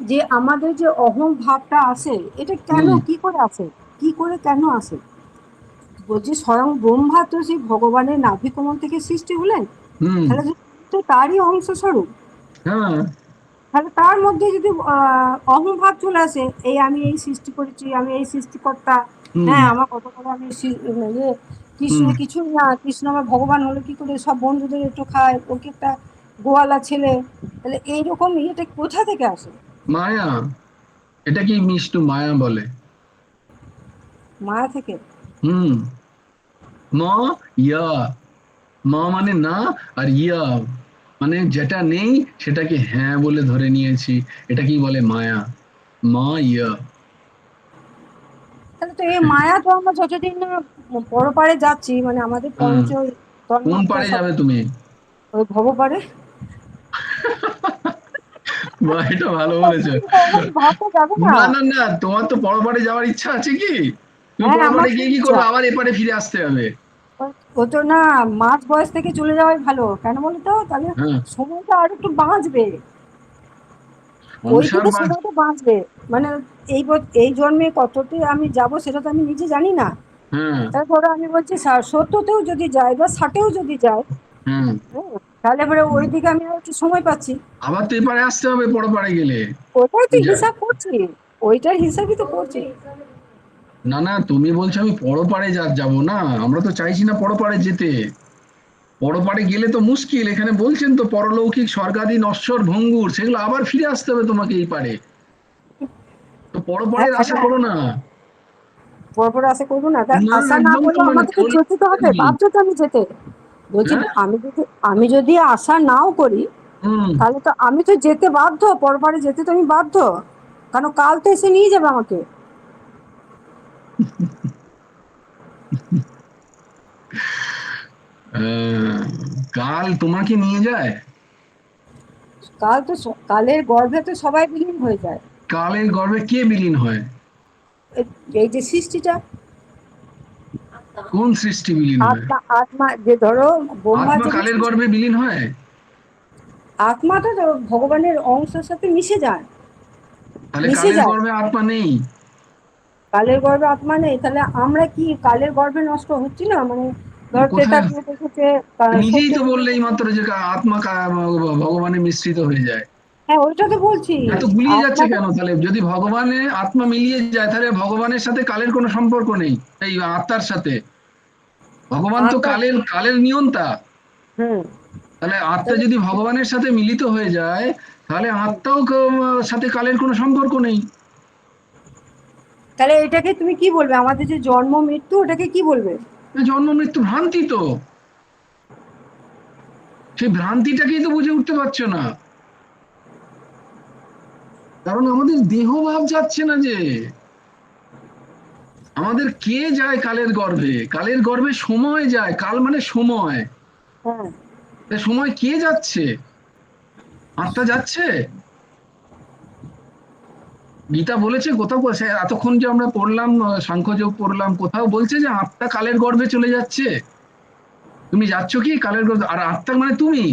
যে আমাদের যে অহং ভাবটা আসে এটা কেন, হুম কি করে আসে, কি করে কেন আসে? বলছি স্বয়ং ব্রহ্মা তো সেই ভগবানের নাভি কমল থেকে সৃষ্টি হলেন, হুম তাহলে তো তারই অংশ স্বরূপ, হ্যাঁ তাহলে তার মধ্যে যদি অহং ভাব চলে আসে, এই আমি এই সৃষ্টি করেছি, আমি এই সৃষ্টিকর্তা, হুম হ্যাঁ আমার কত করে আমি কৃষ্ণ হুম কিছুই না, কৃষ্ণ আমার ভগবান হলো কি করে, সব বন্ধুদের একটু খায়, ওকে একটা গোয়ালা ছেলে, তাহলে এইরকম ইয়েটা কোথা থেকে আসে? মায়া, এটা কি মিষ্টু মায়া বলে। মায়া থেকে। হুম। ম ইয়া, ম মানে না, আর ইয়া মানে যেটা নেই সেটাকে হ্যাঁ বলে ধরে নিয়েছি, এটা কি বলে মায়া। মা ইয়া। তাহলে তো এই মায়া তো আমরা যতদিন না পরপারে যাচ্ছি, মানে আমাদের হুম। কোন তন্মাত্রা পারে সব যাবে তুমি? ওই ভবপারে। বা, এটা ভালো বলেছো। ভাবতে যাবে না। না না না, তোমার তো পরপারে যাওয়ার ইচ্ছা আছে কি? তুমি হ্যাঁ, আমার পরপারে খুব গিয়ে কি ইচ্ছা। করবে, আবার এপারে ফিরে আসতে হবে। ও তো না, মাঝ বয়স থেকে চলে যাওয়াই ভালো, কেন বলো তো, তাহলে হ্যাঁ। সময়টা আর একটু বাঁচবে, সংসার ওইদিকে বা। সময়টা বাঁচবে। মানে এই জন্মে কততে আমি যাব সেটা তো আমি নিজে জানি না। হ্যাঁ। তারপরে আমি বলছি 70তেও যদি যাই বা 60এও যদি যাই, হ্যাঁ। হ্যাঁ, তাহলে এবারে ওইদিকে আমি আর একটু সময় পাচ্ছি। আবার তো এপারে আসতে হবে পরপারে গেলে। ওটাই তো যা- হিসাব করছি, ওইটার হিসাবই তো করছি। না না, তুমি বলছো আমি পরপারে যাবো না, আমরা তো চাইছি না পরপারে যেতে। পরপারে গেলে তো মুশকিল, এখানে বলছেন তো পরলৌকিক স্বর্গাদি নশ্বর ভঙ্গুর, সেগুলো আবার ফিরে আসতে হবে তোমাকে এই পারে। তো হ্যাঁ, পরপারের আশা তাহলে করো না। পরপর আশা করবো না, তা না, আশা না একদম করলে করবে না, আমাকে তো চলে যেতে তো হবে, যাবে। বাধ্য তো আমি যেতে। বলছি, হ্যাঁ। আমি যদি আশা নাও করি, হুম। তাহলে তো আমি তো যেতে বাধ্য, পরপারে যেতে তো আমি বাধ্য, কারণ কাল তো এসে নিয়ে যাবে আমাকে। কাল তোমাকে নিয়ে যায়? কালের গর্ভে তো সবাই বিলীন হয়ে যায়। কালের গর্ভে কে বিলীন হয়? এই যে সৃষ্টিটা, কোন সৃষ্টি বিলীন হয়? আত্মা আত্মা যে ধরো ব্রহ্মা আত্মা যে কালের গর্ভে বিলীন হয়? আত্মাটা তো ভগবানের অংশের সাথে মিশে যায়। তাহলে মিশে কালের যায়, গর্ভে আত্মা নেই? কালের গর্ভে আত্মা নেই, তাহলে আমরা কি কালের গর্ভে নষ্ট হচ্ছি না? মানে ধর ত্রেতা কোথায়? যুগ এসেছে, নিজেই সত্য তো যুগ বললে এই এসেছে। মাত্র যে আত্মা ভগবানে মিশ্রিত হয়ে যায়। হ্যাঁ, ওইটা তো বলছি। এত গুলিয়ে যাচ্ছে আত্মাটা কেন তাহলে? যদি ভগবানে আত্মা মিলিয়ে যায় তাহলে ভগবানের সাথে কালের কোনো সম্পর্ক নেই, এই আত্মার সাথে। ভগবান তো আত্মা কালের কালের নিয়ন্তা। হুম। তাহলে আত্মা তাহলে যদি ভগবানের সাথে মিলিত হয়ে যায়, তাহলে আত্মাও সাথে কালের কোনো সম্পর্ক নেই। তাহলে এটাকে তুমি কি বলবে, আমাদের যে জন্ম মৃত্যু, ওটাকে কি বলবে? জন্ম মৃত্যু ভ্রান্তি তো, সেই ভ্রান্তিটাকেই তো বুঝে উঠতে পারছো না। কারণ আমাদের দেহ ভাব যাচ্ছে না যে, আমাদের কে যায় কালের গর্ভে? কালের গর্ভে সময় যায়, কাল মানে সময়। হ্যাঁ। সময় কে যাচ্ছে? আত্মা যাচ্ছে? গীতা বলেছে কোথাও, এতক্ষণ যে আমরা পড়লাম, সাংখ্যযোগ পড়লাম, কোথাও বলছে যে আত্মা কালের গর্ভে চলে যাচ্ছে? তুমি যাচ্ছ কি কালের গর্ভে? আর আত্মা মানে তুমি,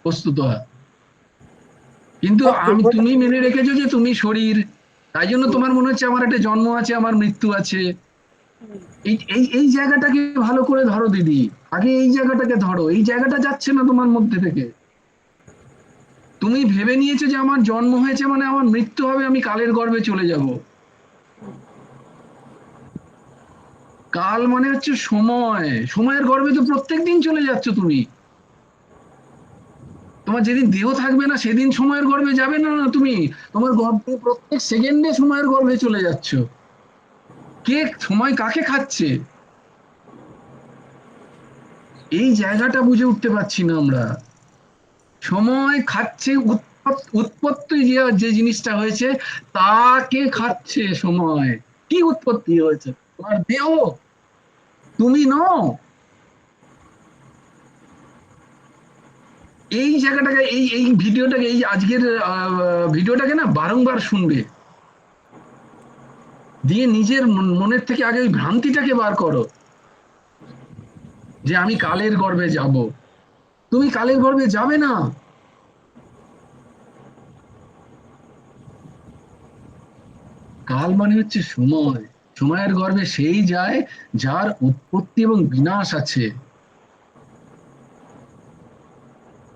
বস্তুত। কিন্তু হ্যাঁ, তুমি মেনে রেখেছো যে তুমি শরীর, তাই জন্য তোমার মনে হচ্ছে আমার একটা জন্ম আছে, আমার মৃত্যু আছে। এই এই এই জায়গাটাকে ভালো করে ধরো দিদি, আগে এই জায়গাটাকে ধরো, এই জায়গাটা যাচ্ছে না তোমার মধ্যে থেকে। তুমি ভেবে নিয়েছো যে আমার জন্ম হয়েছে মানে আমার মৃত্যু হবে, আমি কালের গর্ভে চলে যাব। কাল মানে হচ্ছে সময়, সময়ের গর্ভে তো প্রত্যেকদিন চলে যাচ্ছ তুমি। তোমার যেদিন দেহ থাকবে না সেদিন সময়ের গর্ভে যাবে না, না তুমি, তোমার গর্ভে প্রত্যেক সেকেন্ডে সময়ের গর্ভে চলে যাচ্ছ। কে সময় কাকে খাচ্ছে, এই জায়গাটা বুঝে উঠতে পারছি না আমরা। সময় খাচ্ছে উৎপত্তি, যে যে জিনিসটা হয়েছে তাকে খাচ্ছে সময়। কি উৎপত্তি হয়েছে? তোমার দেহ, তুমি নও। এই জায়গাটাকে, এই এই ভিডিওটাকে, এই আজকের ভিডিওটাকে না বারংবার শুনবে, দিয়ে নিজের মনের থেকে আগে ওই ভ্রান্তিটাকে বার করো যে আমি কালের গর্ভে যাব। তুমি কালের গর্ভে যাবে না। কাল মানে হচ্ছে সময়, সময়ের গর্ভে সেই যায় যার উৎপত্তি এবং বিনাশ আছে।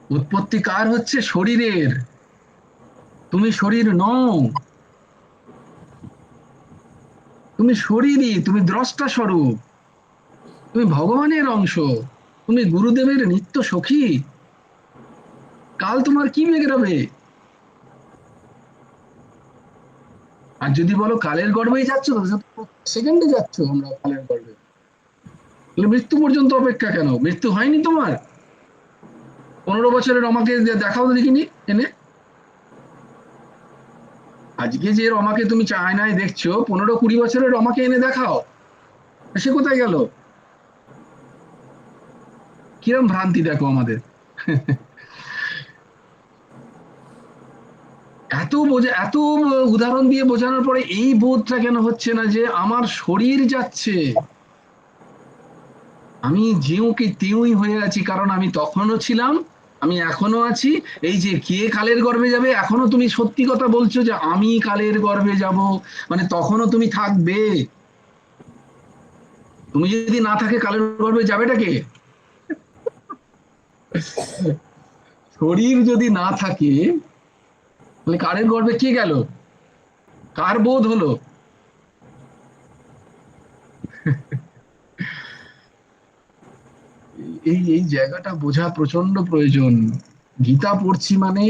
উৎপত্তি কার হচ্ছে? শরীরের। তুমি শরীর নও, তুমি শরীরই, তুমি দ্রষ্টা স্বরূপ, তুমি ভগবানের অংশ, তুমি গুরুদেবের নিত্য সখী। কাল তোমার কি বিগড়াবে? আর যদি বলো কালের গর্ভেই যাচ্ছ, তো সেকেন্ডে যাচ্ছ আমরা কালের গর্ভে, তাহলে মৃত্যু পর্যন্ত অপেক্ষা কেন? মৃত্যু হয়নি তোমার? 15 বছরের রমাকে দেখাও তো দেখিনি এনে। আজকে যে রমাকে তুমি আয়নায় দেখছো, 15-20 বছরের রমাকে এনে দেখাও, সে কোথায় গেল? কিরম ভ্রান্তি দেখো আমাদের। এত উদাহরণ দিয়ে বোঝানোর পরে এই বোধটা কেন হচ্ছে না যে আমার শরীর যাচ্ছে, আমি যেউকে তেউই হয়ে আছি, কারণ আমি তখনও ছিলাম, আমি এখনো আছি। এই যে কে কালের গর্ভে যাবে, এখনো তুমি সত্যি কথা বলছো যে আমি কালের গর্ভে যাব, মানে তখনও তুমি থাকবে। তুমি যদি না থাকে কালের গর্ভে যাবেটা কে? শরীর যদি না থাকে তাহলে কালের গর্ভে কে গেল? কার বোধ হলো? এই এই জায়গাটা বোঝা প্রচন্ড প্রয়োজন। গীতা পড়ছি মানে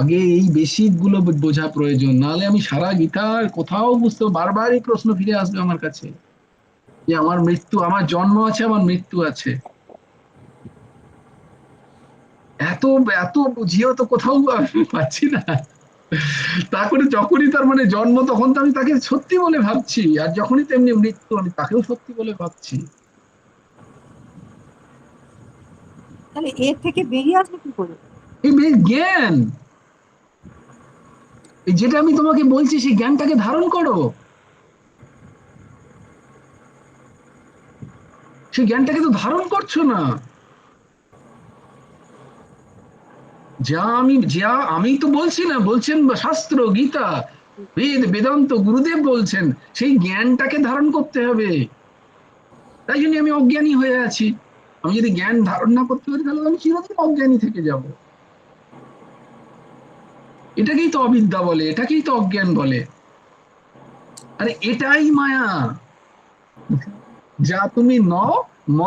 আগে এই বেসিক গুলো বোঝা প্রয়োজন, নাহলে আমি সারা গীতার কোথাও বুঝতে, বারবার এই প্রশ্ন ফিরে আসবে আমার কাছে যে আমার মৃত্যু, আমার জন্ম আছে, আমার মৃত্যু আছে। এত এত বুঝিয়েও তো কোথাও আমি পাচ্ছি না। তারপরে যখনই তার মানে জন্ম, তখন তো আমি তাকে সত্যি বলে ভাবছি, আর যখনই তেমনি মৃত্যু, আমি তাকেও সত্যি বলে ভাবছি। তাহলে এর থেকে বেরিয়ে আসবে কি করে? এই জ্ঞান, যেটা আমি তোমাকে বলছি, সেই জ্ঞানটাকে ধারণ করো। সেই জ্ঞানটাকে তো ধারণ করছো না। আমি তো বলছি না, বলছেন শাস্ত্র, গীতা, বেদ, বেদান্ত, গুরুদেব বলছেন সেই জ্ঞানটাকে ধারণ করতে হবে। তাই জন্য আমি অজ্ঞানী হয়ে আছি। আমি যদি জ্ঞান ধারণ না করতে পারি, তাহলে আমি চিরদিন অজ্ঞানী থেকে যাব। এটাকেই তো অবিদ্যা বলে, এটাকেই তো অজ্ঞান বলে। আরে এটাই মায়া। যা তুমি ম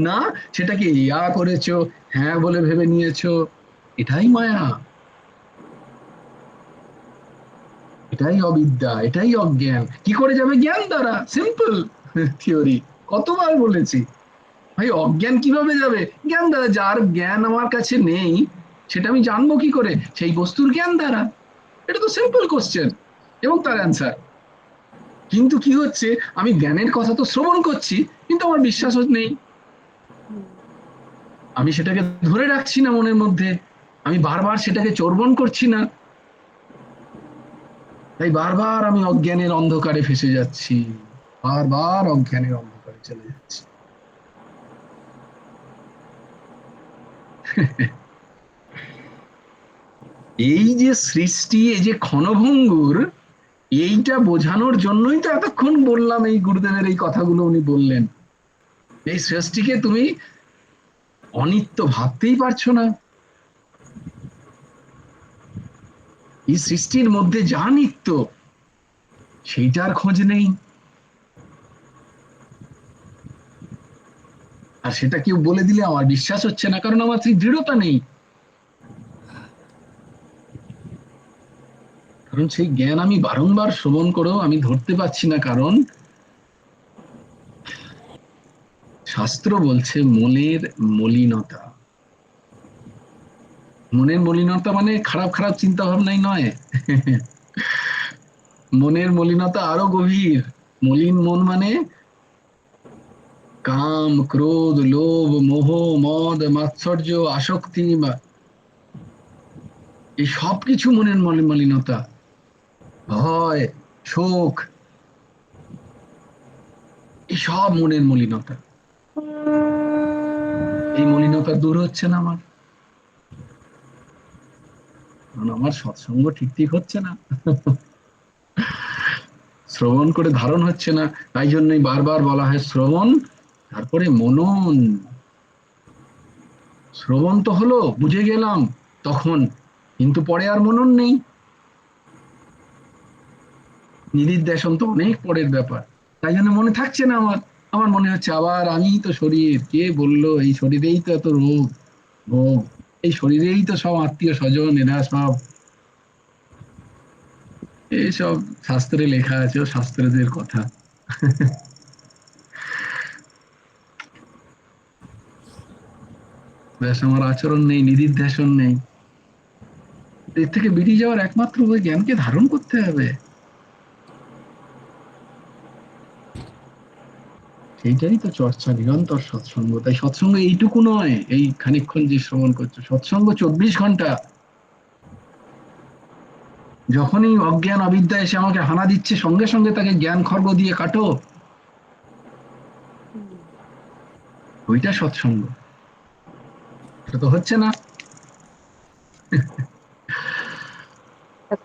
না, সেটাকে ইয়া করেছো, হ্যাঁ বলে ভেবে নিয়েছো, এটাই মায়া, এটাই অবিদ্যা, এটাই অজ্ঞান। কি করে যাবে? জ্ঞান দ্বারা। সিম্পল থিওরি, কতবার বলেছি ভাই। অজ্ঞান কিভাবে যাবে? জ্ঞান দ্বারা। যার জ্ঞান আমার কাছে নেই, সেটা আমি জানবো কি করে? সেই বস্তুর জ্ঞান দ্বারা। এটা তো সিম্পল কোশ্চেন, এবং তার অ্যান্সার। কিন্তু কি হচ্ছে, আমি জ্ঞানের কথা তো শ্রবণ করছি, কিন্তু আমার বিশ্বাসও নেই। আমি সেটাকে ধরে রাখছি না মনের মধ্যে, আমি বারবার সেটাকে চর্বণ করছি না, তাই বারবার আমি অজ্ঞানের অন্ধকারে ফেসে যাচ্ছি, বারবার অজ্ঞানের অন্ধকারে চলে যাচ্ছি। এই যে সৃষ্টি, এই যে ক্ষণভঙ্গুর, এইটা বোঝানোর জন্যই তো এতক্ষণ বললাম, এই গুরুদেবের এই কথাগুলো উনি বললেন। এই সৃষ্টিকে তুমি অনিত্য ভাবতেই পারছো না। এই সৃষ্টির মধ্যে যা নিত্য, সেইটার খোঁজ নেই। আর সেটা কেউ বলে দিলে আমার বিশ্বাস হচ্ছে না, কারণ আমার সেই দৃঢ়তা নেই। কারণ সেই জ্ঞান আমি বারংবার শ্রবণ করেও আমি ধরতে পারছি না, কারণ শাস্ত্র বলছে মনের মলিনতা। মনের মলিনতা মানে খারাপ খারাপ চিন্তা ভাবনাই নয়। মনের মলিনতা আরো গভীর। মলিন মন মানে কাম, ক্রোধ, লোভ, মোহ, মদ, মাৎসর্য, আসক্তি, এই সব কিছু মনের মলিনতা। ভয়, শোক, এই সব মনের মলিনতা। এই মলিনতা দূর হচ্ছে না আমার, কারণ আমার সৎসঙ্গ ঠিক ঠিক হচ্ছে না, শ্রবণ করে ধারণ হচ্ছে না। তাই জন্যই বারবার বলা হয় শ্রবণ, তারপরে মনন। শ্রবণ তো হলো, বুঝে গেলাম তখন, কিন্তু পরে আর মনন নেই। নিদিধ্যাসন তো অনেক পরের ব্যাপার। তাই জন্য মনে থাকছে না আমার। আমার মনে হচ্ছে আবার আমি তো শরীর, কে বললো এই শরীরেই তো এত রোগ ভোগ, এই শরীরেই তো সব আত্মীয় স্বজন, এরা সব। এইসব শাস্ত্রে লেখা আছে, ও শাস্ত্রদের কথা। ব্যাস, আমার আচরণ নেই, নিদিধ্যাসন নেই। এর থেকে বেরিয়ে যাওয়ার একমাত্র উপায় জ্ঞানকে ধারণ করতে হবে। সেইটাই তো চর্চা, নিরন্তর সৎসঙ্গ। তাই সৎসঙ্গ এইটুকু নয়, এই খানিকক্ষণ যে শ্রবণ করছো, সৎসঙ্গ 24 ঘন্টা। যখনই অজ্ঞান অবিদ্যা এসে আমাকে হানা দিচ্ছে, সঙ্গে সঙ্গে তাকে জ্ঞান খর্গ দিয়ে কাটো, ওইটা সৎসঙ্গ। এটা তো হচ্ছে না।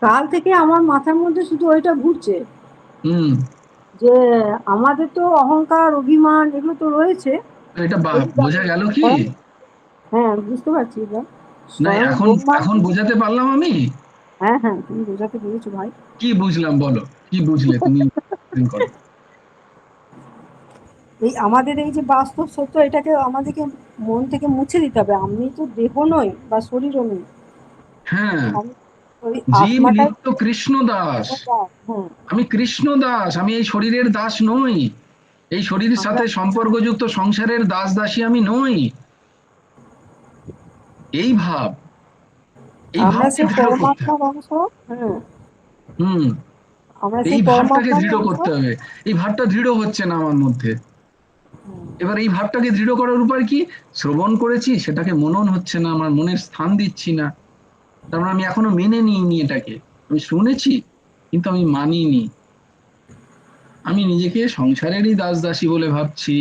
কাল থেকে আমার মাথার মধ্যে শুধু ওইটা ঘুরছে হুম। যে আমাদের তো অহংকার অভিমান এগুলো তো রয়েছে। তো এটা বলছি বোঝা গেল কি? হ্যাঁ, বুঝতে পারছি এবার। না, স্বয়ং এখন ব্রহ্মা। এখন বোঝাতে পারলাম আমি? হ্যাঁ হ্যাঁ, তুমি বোঝাতে পেরেছো ভাই। কি বুঝলাম বলো, কি বুঝলে তুমি? করো। এই আমাদের এই যে বাস্তব সত্য, এটাকে আমাদেরকে মন থেকে মুছে দিতে হবে। আমি তো দেহ নই বা শরীরও নই, হ্যাঁ, আমি ওই জীব আত্মাটাই। নিত্য কৃষ্ণ দাস। হ্যাঁ, আমি কৃষ্ণ দাস, আমি এই শরীরের দাস নই। এই শরীরের আমরা সাথে সম্পর্কযুক্ত সংসারের দাস দাসী আমি নই। এই ভাব, এই আমরা ভাবকে সেই দৃঢ় করতে পরমাত্মার হবে। অংশ। হ্যাঁ, হুম। আমরা এই সেই ভাবটাকে পরমাত্মারই দৃঢ় অংশ। করতে হবে। এই ভাবটা দৃঢ় হচ্ছে না আমার মধ্যে। হুম, এবার এই ভাবটাকে দৃঢ় করার উপায় কি? শ্রবণ করেছি, সেটাকে মনন হচ্ছে না, আমার মনের স্থান দিচ্ছি না। তার মানে আমি এখনো মেনে নিইনি এটাকে। আমি শুনেছি, কিন্তু আমি মানিনি। আমি নিজেকে সংসারেরই দাস দাসী বলে ভাবছি।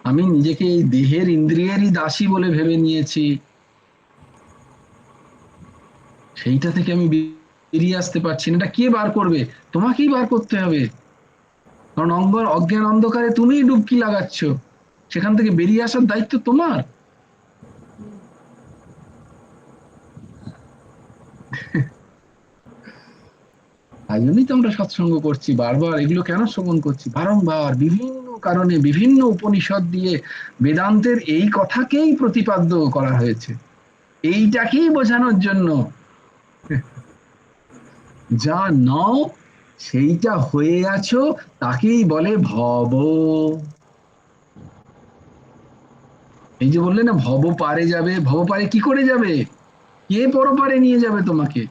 আমি নিজেকে এই দেহের ইন্দ্রিয়েরই দাসী বলে ভেবে নিয়েছি। সেইটা থেকে আমি বেরিয়ে আসতে পারছি না। এটা কে বার করবে? তোমাকেই বার করতে হবে। কারণ অজ্ঞান অন্ধকারে তুমিই ডুবকি লাগাচ্ছ। সেখান থেকে বেরিয়ে আসার দায়িত্ব তোমার। তাই জন্যই তো আমরা সৎসঙ্গ করছি বারবার। এগুলো কেন শ্রবণ করছি বারংবার? বিভিন্ন কারণে, বিভিন্ন উপনিষদ দিয়ে বেদান্তের এই কথাকেই প্রতিপাদ্য করা হয়েছে, এইটাকেই বোঝানোর জন্য। যা নও সেইটা হয়ে আছো, তাকেই বলে ভব। এই যে বললে না, ভব পারে যাবে, ভব পারে কি করে যাবে? কে পরপারে নিয়ে যাবে তোমাকে?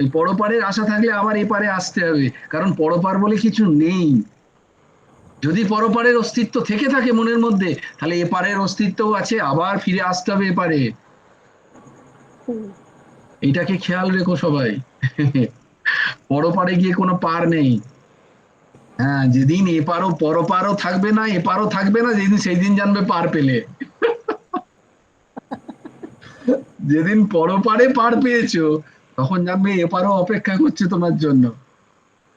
এই পরপারের আশা থাকলে আবার এপারে আসতে হবে, কারণ পরপার বলে কিছু নেই। যদি পরপারের অস্তিত্ব থেকে থাকে মনের মধ্যে, তাহলে এপারের অস্তিত্বও আছে, আবার ফিরে আসতে হবে এপারে। হুম, এইটাকে খেয়াল রেখো সবাই। পরপারে গিয়ে কোনো পার নেই। হ্যাঁ, যেদিন এপারও পরপারও থাকবে না, এপারও থাকবে না, যেদিন সেই দিন জানবে পার পেলে। যেদিন পরপারে পার পেয়েছো, তখন জানবে এপারও অপেক্ষা করছে তোমার জন্য।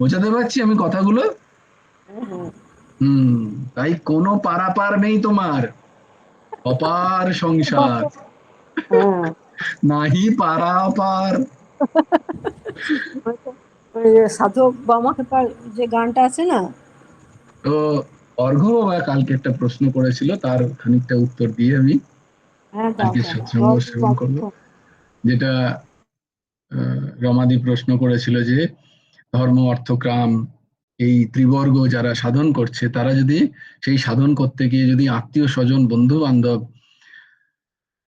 বোঝাতে পারছি আমি কথাগুলো? হ্যাঁ, হ্যাঁ। হুম। তাই কোনো পারাপার নেই তোমার, অপার সংসার, হ্যাঁ, নাহি পারাপার। ওই তো, ওই যে সাধক বামাখ্যাপার যে গানটা আছে না। তো অর্ঘ্য বাবা কালকে একটা প্রশ্ন করেছিল, তার খানিকটা উত্তর দিয়ে আমি হ্যাঁ, দাও আজকে দাও। সৎসঙ্গ সেবন করবো। যেটা রমাদি প্রশ্ন করেছিল যে ধর্ম অর্থ কাম, এই ত্রিবর্গ যারা সাধন করছে, তারা যদি সেই সাধন করতে গিয়ে যদি আত্মীয় স্বজন বন্ধু বান্ধব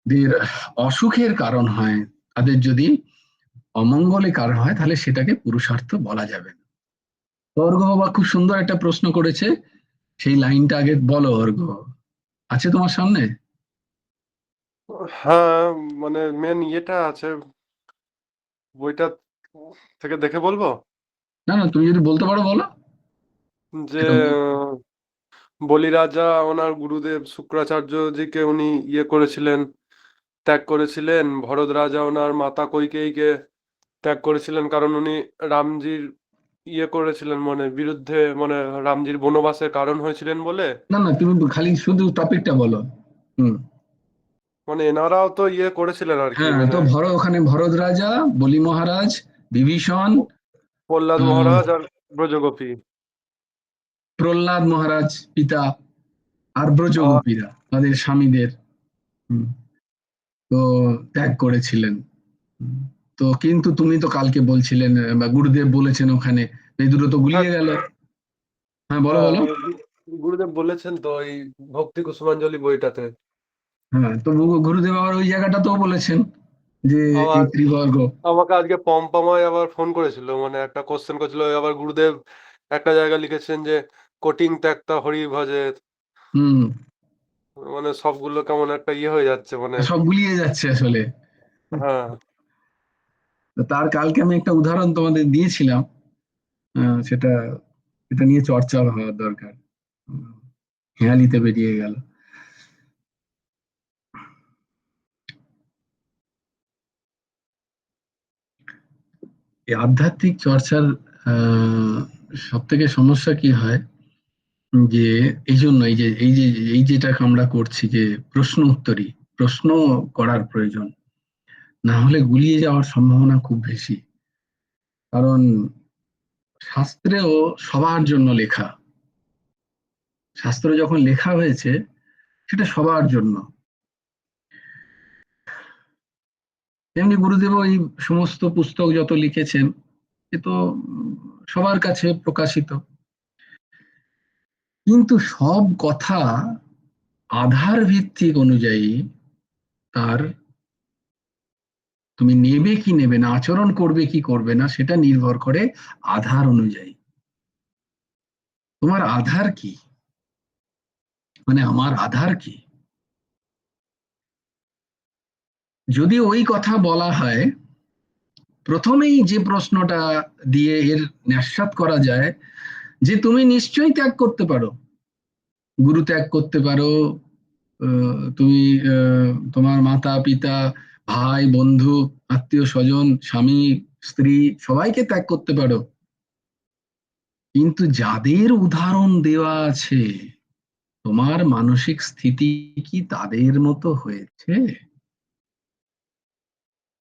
দের অসুখের কারণ হয়, তাদের যদি অমঙ্গলের কারণ হয়, তাহলে সেটাকে পুরুষার্থ বলা যাবে না। তো অর্ঘ্য বাবা খুব সুন্দর একটা প্রশ্ন করেছে, সেই লাইনটা আগে বলো অর্ঘ্য। আছে তোমার সামনে? হ্যাঁ, মানে মেন ইয়েটা আছে, বইটা থেকে দেখে বলবো না না, তুমি যদি বলতে পারো বলো। যে সেটা বল। বলি রাজা ওনার গুরুদেব শুক্রাচার্যজিকে উনি ইয়ে করেছিলেন, ত্যাগ করেছিলেন। ভরত রাজা ওনার মাতা কৈকেয়ীকে ত্যাগ করেছিলেন, কারণ উনি রামজির ইয়ে করেছিলেন, মানে বিরুদ্ধে, মানে রামজির বনবাসের কারণ হয়েছিলেন বলে। না না, তুমি খালি শুধু টপিকটা বলো। হুম। মানে এনারাও তো ইয়ে করেছিলেন আর কি, হ্যাঁ, মানে তো ওখানে ভরত রাজা, বলি মহারাজ, বিভীষণ, প্রহ্লাদ আহ, মহারাজ আর ব্রজগোপী। প্রহ্লাদ মহারাজ পিতা, আর আর ব্রজগোপীরা তাদের স্বামীদের হুম, তো ত্যাগ করেছিলেন। হুম। তো কিন্তু তুমি তো কালকে বলছিলেন বা গুরুদেব বলেছেন ওখানে, এই দুটো তো গুলিয়ে গেল। হ্যাঁ, বলো বলো। গুরুদেব বলেছেন তো এই ভক্তি কুসুমাঞ্জলি বইটাতে। হ্যাঁ, তো গুরুদেব আবার ওই জায়গাটাতেও বলেছেন যে এই আবার ত্রিবর্গ। আমাকে আজকে পম্পামায় আবার ফোন করেছিল, মানে একটা কোশ্চেন করেছিল, আবার গুরুদেব একটা জায়গায় লিখেছেন যে কোটিং ত্যাক্তা হরি ভজে। হুম। মানে সবগুলো কেমন একটা ইয়ে হয়ে যাচ্ছে মানে। সব গুলিয়ে যাচ্ছে আসলে। হ্যাঁ, তো তার কালকে আমি একটা উদাহরণ তোমাদের দিয়েছিলাম, সেটা এটা নিয়ে চর্চা হওয়ার দরকার। হেঁয়ালিতে বেরিয়ে গেল। এই আধ্যাত্মিক চর্চার সব থেকে সমস্যা কি হয়, যে এই জন্য এই যেটা আমরা করছি, যে প্রশ্ন উত্তরী, প্রশ্ন করার প্রয়োজন, না হলে গুলিয়ে যাওয়ার সম্ভাবনা খুব বেশি। কারণ শাস্ত্রেও সবার জন্য লেখা, শাস্ত্র যখন লেখা হয়েছে সেটা সবার জন্য। তেমনি গুরুদেব এই সমস্ত পুস্তক যত লিখেছেন, এ তো সবার কাছে প্রকাশিত। কিন্তু সব কথা আধার ভিত্তিক অনুযায়ী তার তুমি নেবে কি নেবে না, আচরণ করবে কি করবে না, সেটা নির্ভর করে আধার অনুযায়ী। তোমার আধার কি, মানে আমার আধার কি? যদি ওই কথা বলা হয়, প্রথমেই যে প্রশ্নটা দিয়ে এর ন্যাস্যাৎ করা যায় যে তুমি নিশ্চয়ই ত্যাগ করতে পারো, গুরু ত্যাগ করতে পারো, তুমি তোমার মাতা পিতা ভাই বন্ধু আত্মীয় স্বজন স্বামী স্ত্রী সবাইকে ত্যাগ করতে পারো, কিন্তু যাদের উদাহরণ দেওয়া আছে, তোমার মানসিক স্থিতি কি তাদের মতো হয়েছে?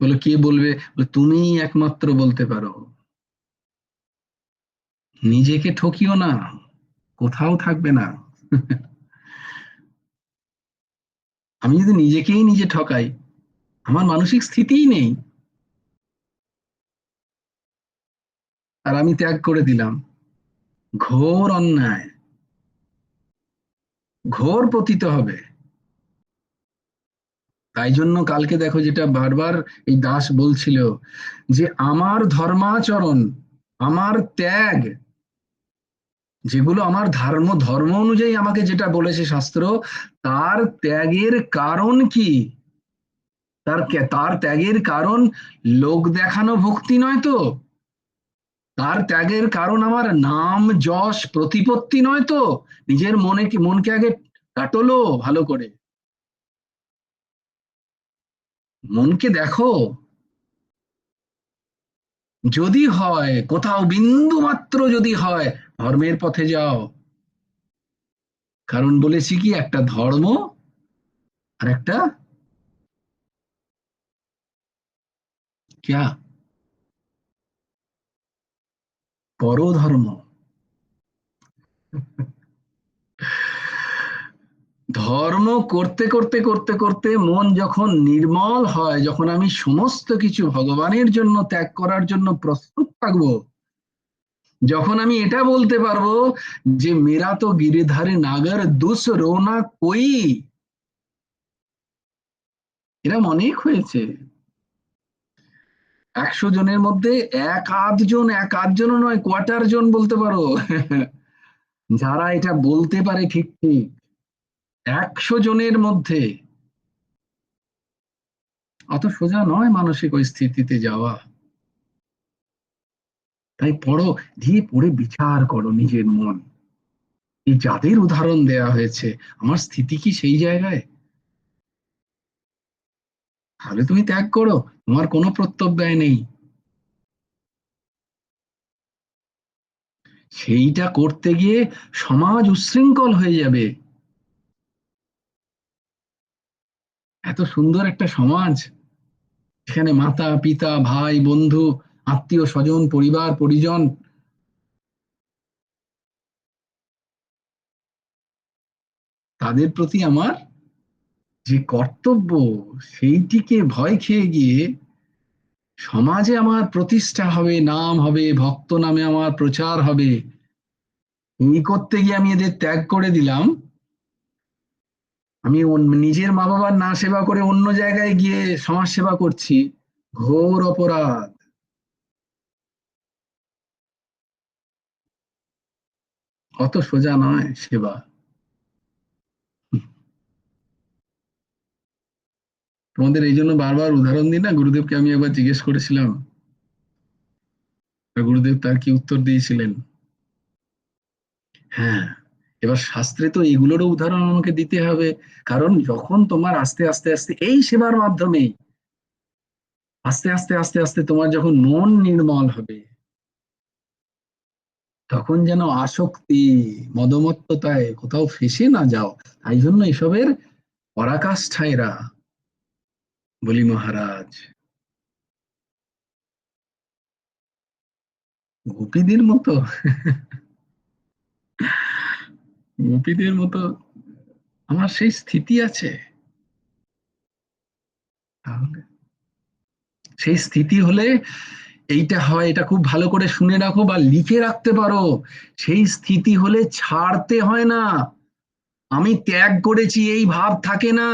বলো, কে বলবে? তুমি একমাত্র বলতে পারো। নিজেকে ঠকিও না, কোথাও থাকবে না। আমি যদি নিজেকেই নিজে ঠকাই, আমার মানসিক স্থিতিই নেই, আর আমি ত্যাগ করে দিলাম, ঘোর অন্যায়, ঘোর পতিত হবে। তাই জন্য কালকে দেখো যেটা বারবার এই দাস বলছিল, যে আমার ধর্মাচরণ, আমার ত্যাগ, যেগুলো আমার ধর্ম অনুযায়ী আমাকে যেটা বলেছে শাস্ত্র, তার ত্যাগের কারণ কি? তার ত্যাগের কারণ লোক দেখানো ভক্তি নয় তো, তার ত্যাগের কারণ আমার নাম যশ প্রতিপত্তি নয় তো। নিজের মনকে আগে কাটলো ভালো করে, মনকে দেখো। যদি হয় কোথাও বিন্দু মাত্র যদি হয়, ধর্মের পথে যাও। কারণ বলেছি কি, একটা ধর্ম আর একটা ক্যা পরধর্ম। ধর্ম করতে করতে করতে করতে মন যখন নির্মল হয়, যখন আমি সমস্ত কিছু ভগবানের জন্য ত্যাগ করার জন্য প্রস্তুত থাকবো, যখন আমি এটা বলতে পারবো যে মেরা তো গিরিধারী নাগর দুস রোনা কই, এরম অনেক হয়েছে। 100 জনের মধ্যে এক আধ জন নয়, কোয়ার্টার জন বলতে পারো, যারা এটা বলতে পারে ঠিক ঠিক 100 জনের মধ্যে। অত সোজা নয় মানসিক ওই স্থিতিতে যাওয়া। তাই পড়ো, দিয়ে পড়ে বিচার করো নিজের মন, এই যাদের উদাহরণ দেয়া হয়েছে, আমার স্থিতি কি সেই জায়গায়? তাহলে তুমি ত্যাগ করো, তোমার কোনো প্রত্যব্যয় নেই। সেইটা করতে গিয়ে সমাজ উচ্ছৃঙ্খল হয়ে যাবে। এত সুন্দর একটা সমাজ, এখানে মাতা পিতা ভাই বন্ধু আত্মীয় স্বজন পরিবার পরিজন, তাদের প্রতি আমার যে কর্তব্য, সেইটিকে ভয় খেয়ে গিয়ে সমাজে আমার প্রতিষ্ঠা হবে, নাম হবে, ভক্ত নামে আমার প্রচার হবে, এই করতে গিয়ে আমি এদের ত্যাগ করে দিলাম। আমি নিজের মা বাবার না সেবা করে অন্য জায়গায় গিয়ে সমাজ সেবা করছি, ঘোর অপরাধ। অত সোজা নয় সেবা। তোমাদের এই জন্য বারবার উদাহরণ দিই না, গুরুদেবকে আমি একবার জিজ্ঞেস করেছিলাম, গুরুদেব তার কি উত্তর দিয়েছিলেন? হ্যাঁ, এবার শাস্ত্রে তো এগুলোরও উদাহরণ আমাকে দিতে হবে, কারণ যখন তোমার আস্তে আস্তে আস্তে এই সেবার মাধ্যমে আস্তে আস্তে আস্তে আস্তে তোমার যখন মন নির্মল হবে, তখন যেন আসক্তি, মদমত্ততায় কোথাও ফেসে না যাও। তাই জন্য এসবের পরাকাষ্ঠায় এরা, বলি মহারাজ, গোপীদের মতো, গোপীদের মতো আমার সেই স্থিতি আছে। তাহলে সেই স্থিতি হলে এইটা হয়, এটা খুব ভালো করে শুনে রাখো বা লিখে রাখতে পারো। সেই স্থিতি হলে ছাড়তে হয় না, আমি ত্যাগ করেছি এই ভাব থাকে না,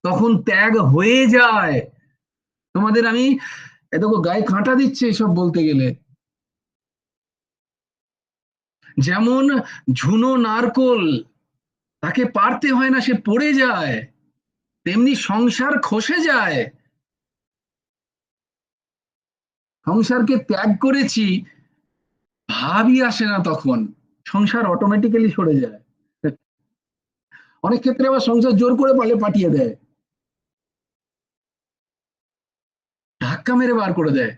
তখন ত্যাগ হয়ে যায়। তোমাদের আমি দেখো গায়ে কাঁটা দিচ্ছে এসব বলতে গেলে। যেমন ঝুনো নারকোল, তাকে পারতে হয় না, সে পড়ে যায়, তেমনি সংসার খসে যায়। সংসারকে ত্যাগ করেছি ভাবই আসে না, তখন সংসার অটোমেটিক্যালি সরে যায়। অনেক ক্ষেত্রে আবার সংসার জোর করে পাঠিয়ে দেয়, ধাক্কা মেরে বার করে দেয়।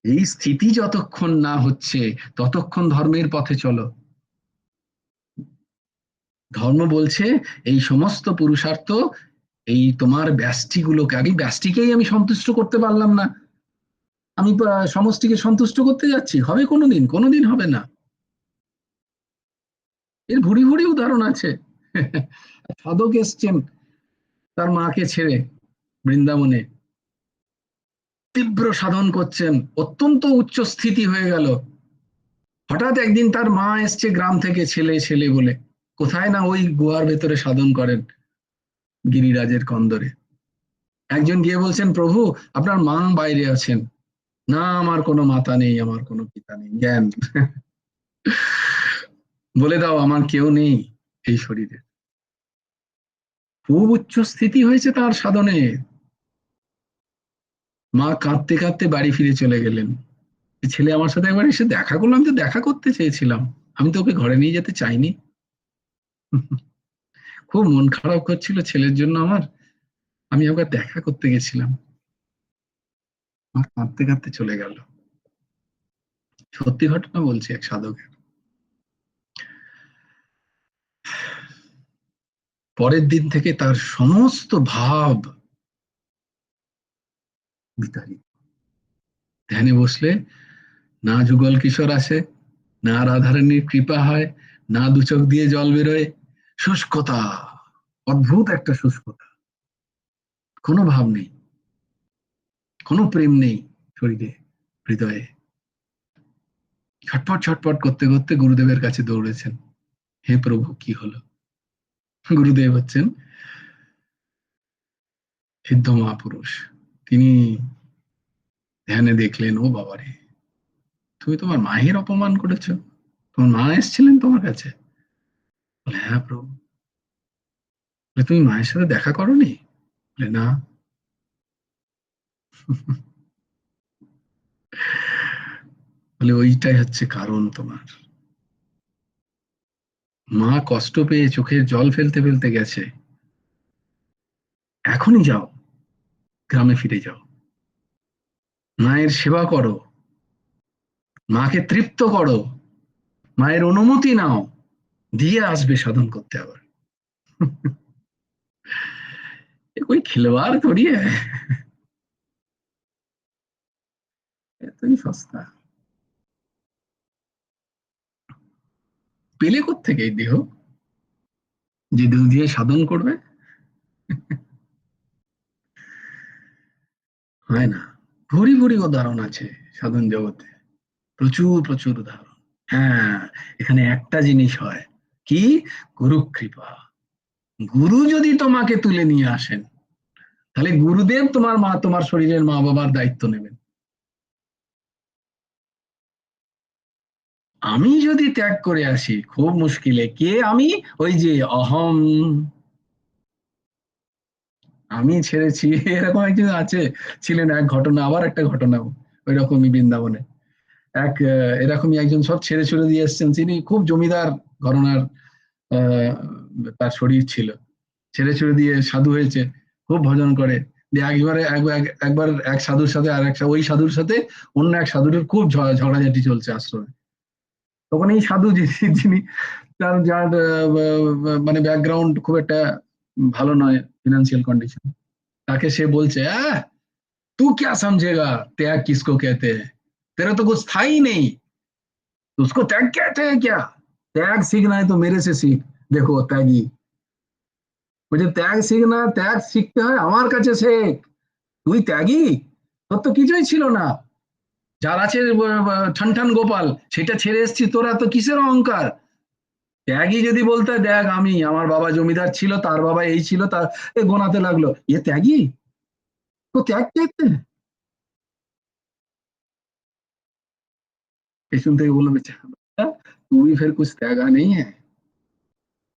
এই স্থিতি যতক্ষণ না হচ্ছে ততক্ষণ ধর্মের পথে চলো। ধর্ম বলছে এই সমস্ত পুরুষার্থ, এই তোমার ব্যষ্টিগুলোকে, আগে ব্যষ্টিকেই আমি সন্তুষ্ট করতে পারলাম না, আমি সমষ্টিকে সন্তুষ্ট করতে যাচ্ছি, হবে কোনোদিন? কোনোদিন হবে না। এর ভুরি ভুরি উদাহরণ আছে। সাধক এসছেন তার মাকে ছেড়ে বৃন্দাবনে, তীব্র সাধন করছেন, অত্যন্ত উচ্চ স্থিতি হয়ে গেল। হঠাৎ একদিন তার মা এসছে গ্রাম থেকে, ছেলে ছেলে বলে, কোথায় না ওই গুহার ভেতরে সাধন করেন গিরিরাজের কন্দরে। একজন গিয়ে বলছেন, প্রভু আপনার মা বাইরে আছেন। না, আমার কোনো মাতা নেই, আমার কোনো পিতা নেই, জ্ঞান বলে দাও আমার কেউ নেই এই শরীরে। খুব উচ্চ স্থিতি হয়েছে তার সাধনে। মা কাঁদতে কাঁদতে বাড়ি ফিরে চলে গেলেন। ছেলে আমার সাথে একবার এসে দেখা করলাম, তো দেখা করতে চেয়েছিলাম, আমি তো ওকে ঘরে নিয়ে যেতে চাইনি। খুব মন খারাপ করছিল ছেলের জন্য আমার, আমি একবার দেখা করতে গেছিলাম, মা কাঁদতে কাঁদতে চলে গেল। সত্যি ঘটনা বলছি, এক সাধকের। পরের দিন থেকে তার সমস্ত ভাব বিতাড়িত। ধ্যানে বসলে না যুগল কিশোর আসে, না রাধারানীর কৃপা হয়, না দু চোখ দিয়ে জল বেরোয়, শুষ্কতা, অদ্ভুত একটা শুষ্কতা, কোনো ভাব নেই, কোনো প্রেম নেই শরীরে, হৃদয়ে। ছটপট ছটপট করতে করতে গুরুদেবের কাছে দৌড়েছেন, হে প্রভু কি হলো? গুরুদেব হচ্ছেন সিদ্ধ মহাপুরুষ। তিনি ধ্যানে দেখলেন, ও বাবারে, তুমি তোমার মায়ের অপমান করেছো, তোমার মা এসেছিলেন তোমার কাছে? বলে, হ্যাঁ প্রভু। বলে, তুমি মায়ের সাথে দেখা করোনি? বলে, না। বলে, ওইটাই হচ্ছে কারণ তোমার। মা কষ্ট পেয়ে চোখের জল ফেলতে ফেলতে গেছে, এখনই যাও, গ্রামে ফিরে যাও, মায়ের সেবা করো, মাকে তৃপ্ত করো, মায়ের অনুমতি নাও, দিয়ে আসবে সাধন করতে আবার। कोई खिलवाड़ थोड़ी है, এতই সস্তা। পেলে কোত্থেকে এই দেহ, যে দেহ দিয়ে সাধন করবে? হয় না। ভুরি ভুরি উদাহরণ আছে সাধন জগতে, প্রচুর প্রচুর উদাহরণ। হ্যাঁ, এখানে একটা জিনিস হয় কি, গুরু কৃপা। গুরু যদি তোমাকে তুলে নিয়ে আসেন, তাহলে গুরুদেব তোমার শরীরের মা বাবার দায়িত্ব নেবেন। আমি যদি ত্যাগ করে আসি খুব মুশকিলে, কে আমি? ওই যে অহম, আমি ছেড়েছি। এরকম একজন আছে, ছিলেন এক ঘটনা, আবার একটা ঘটনা ওই রকমই বৃন্দাবনে। এরকমই একজন সব ছেড়ে ছুড়ে দিয়ে এসছেন, তিনি খুব জমিদার ঘরানার তার শরীর ছিল, ছেড়ে ছুড়ে দিয়ে সাধু হয়েছে, খুব ভজন করে। দিয়ে একবার এক সাধুর সাথে আর এক ওই সাধুর সাথে অন্য এক সাধুর খুব ঝগড়াঝাটি চলছে আশ্রমে। তখন এই সাধু যিনি যার মানে ব্যাকগ্রাউন্ড খুব একটা ভালো নয়, ফিনান্সিয়াল কন্ডিশন, তাকে সে বলছে, तू क्या समझेगा त्याग किसको कहते हैं, तेरा तो कुछ था ही नहीं, उसको त्याग कहते हैं क्या, त्याग सीखना है तो मेरे से सीख, देखो त्यागी, मुझे त्याग सीखना, त्याग শিখতে হয় আমার কাছে শেখ, তুই ত্যাগী, তোর তো কিছুই ছিল না, যার আছে ঠান ঠান গোপাল সেটা ছেড়ে এসছি, তোরা তো কিসের অহংকার। ত্যাগী যদি বলতে, দেখ আমি, আমার বাবা জমিদার ছিল, তার বাবা এই ছিল, তার গোনাতে লাগলো, এ ত্যাগী, তো ত্যাগ कहते हैं। পেছন থেকে বললো, তুই ফের কুছ ত্যাগা নেই হ্যাঁ,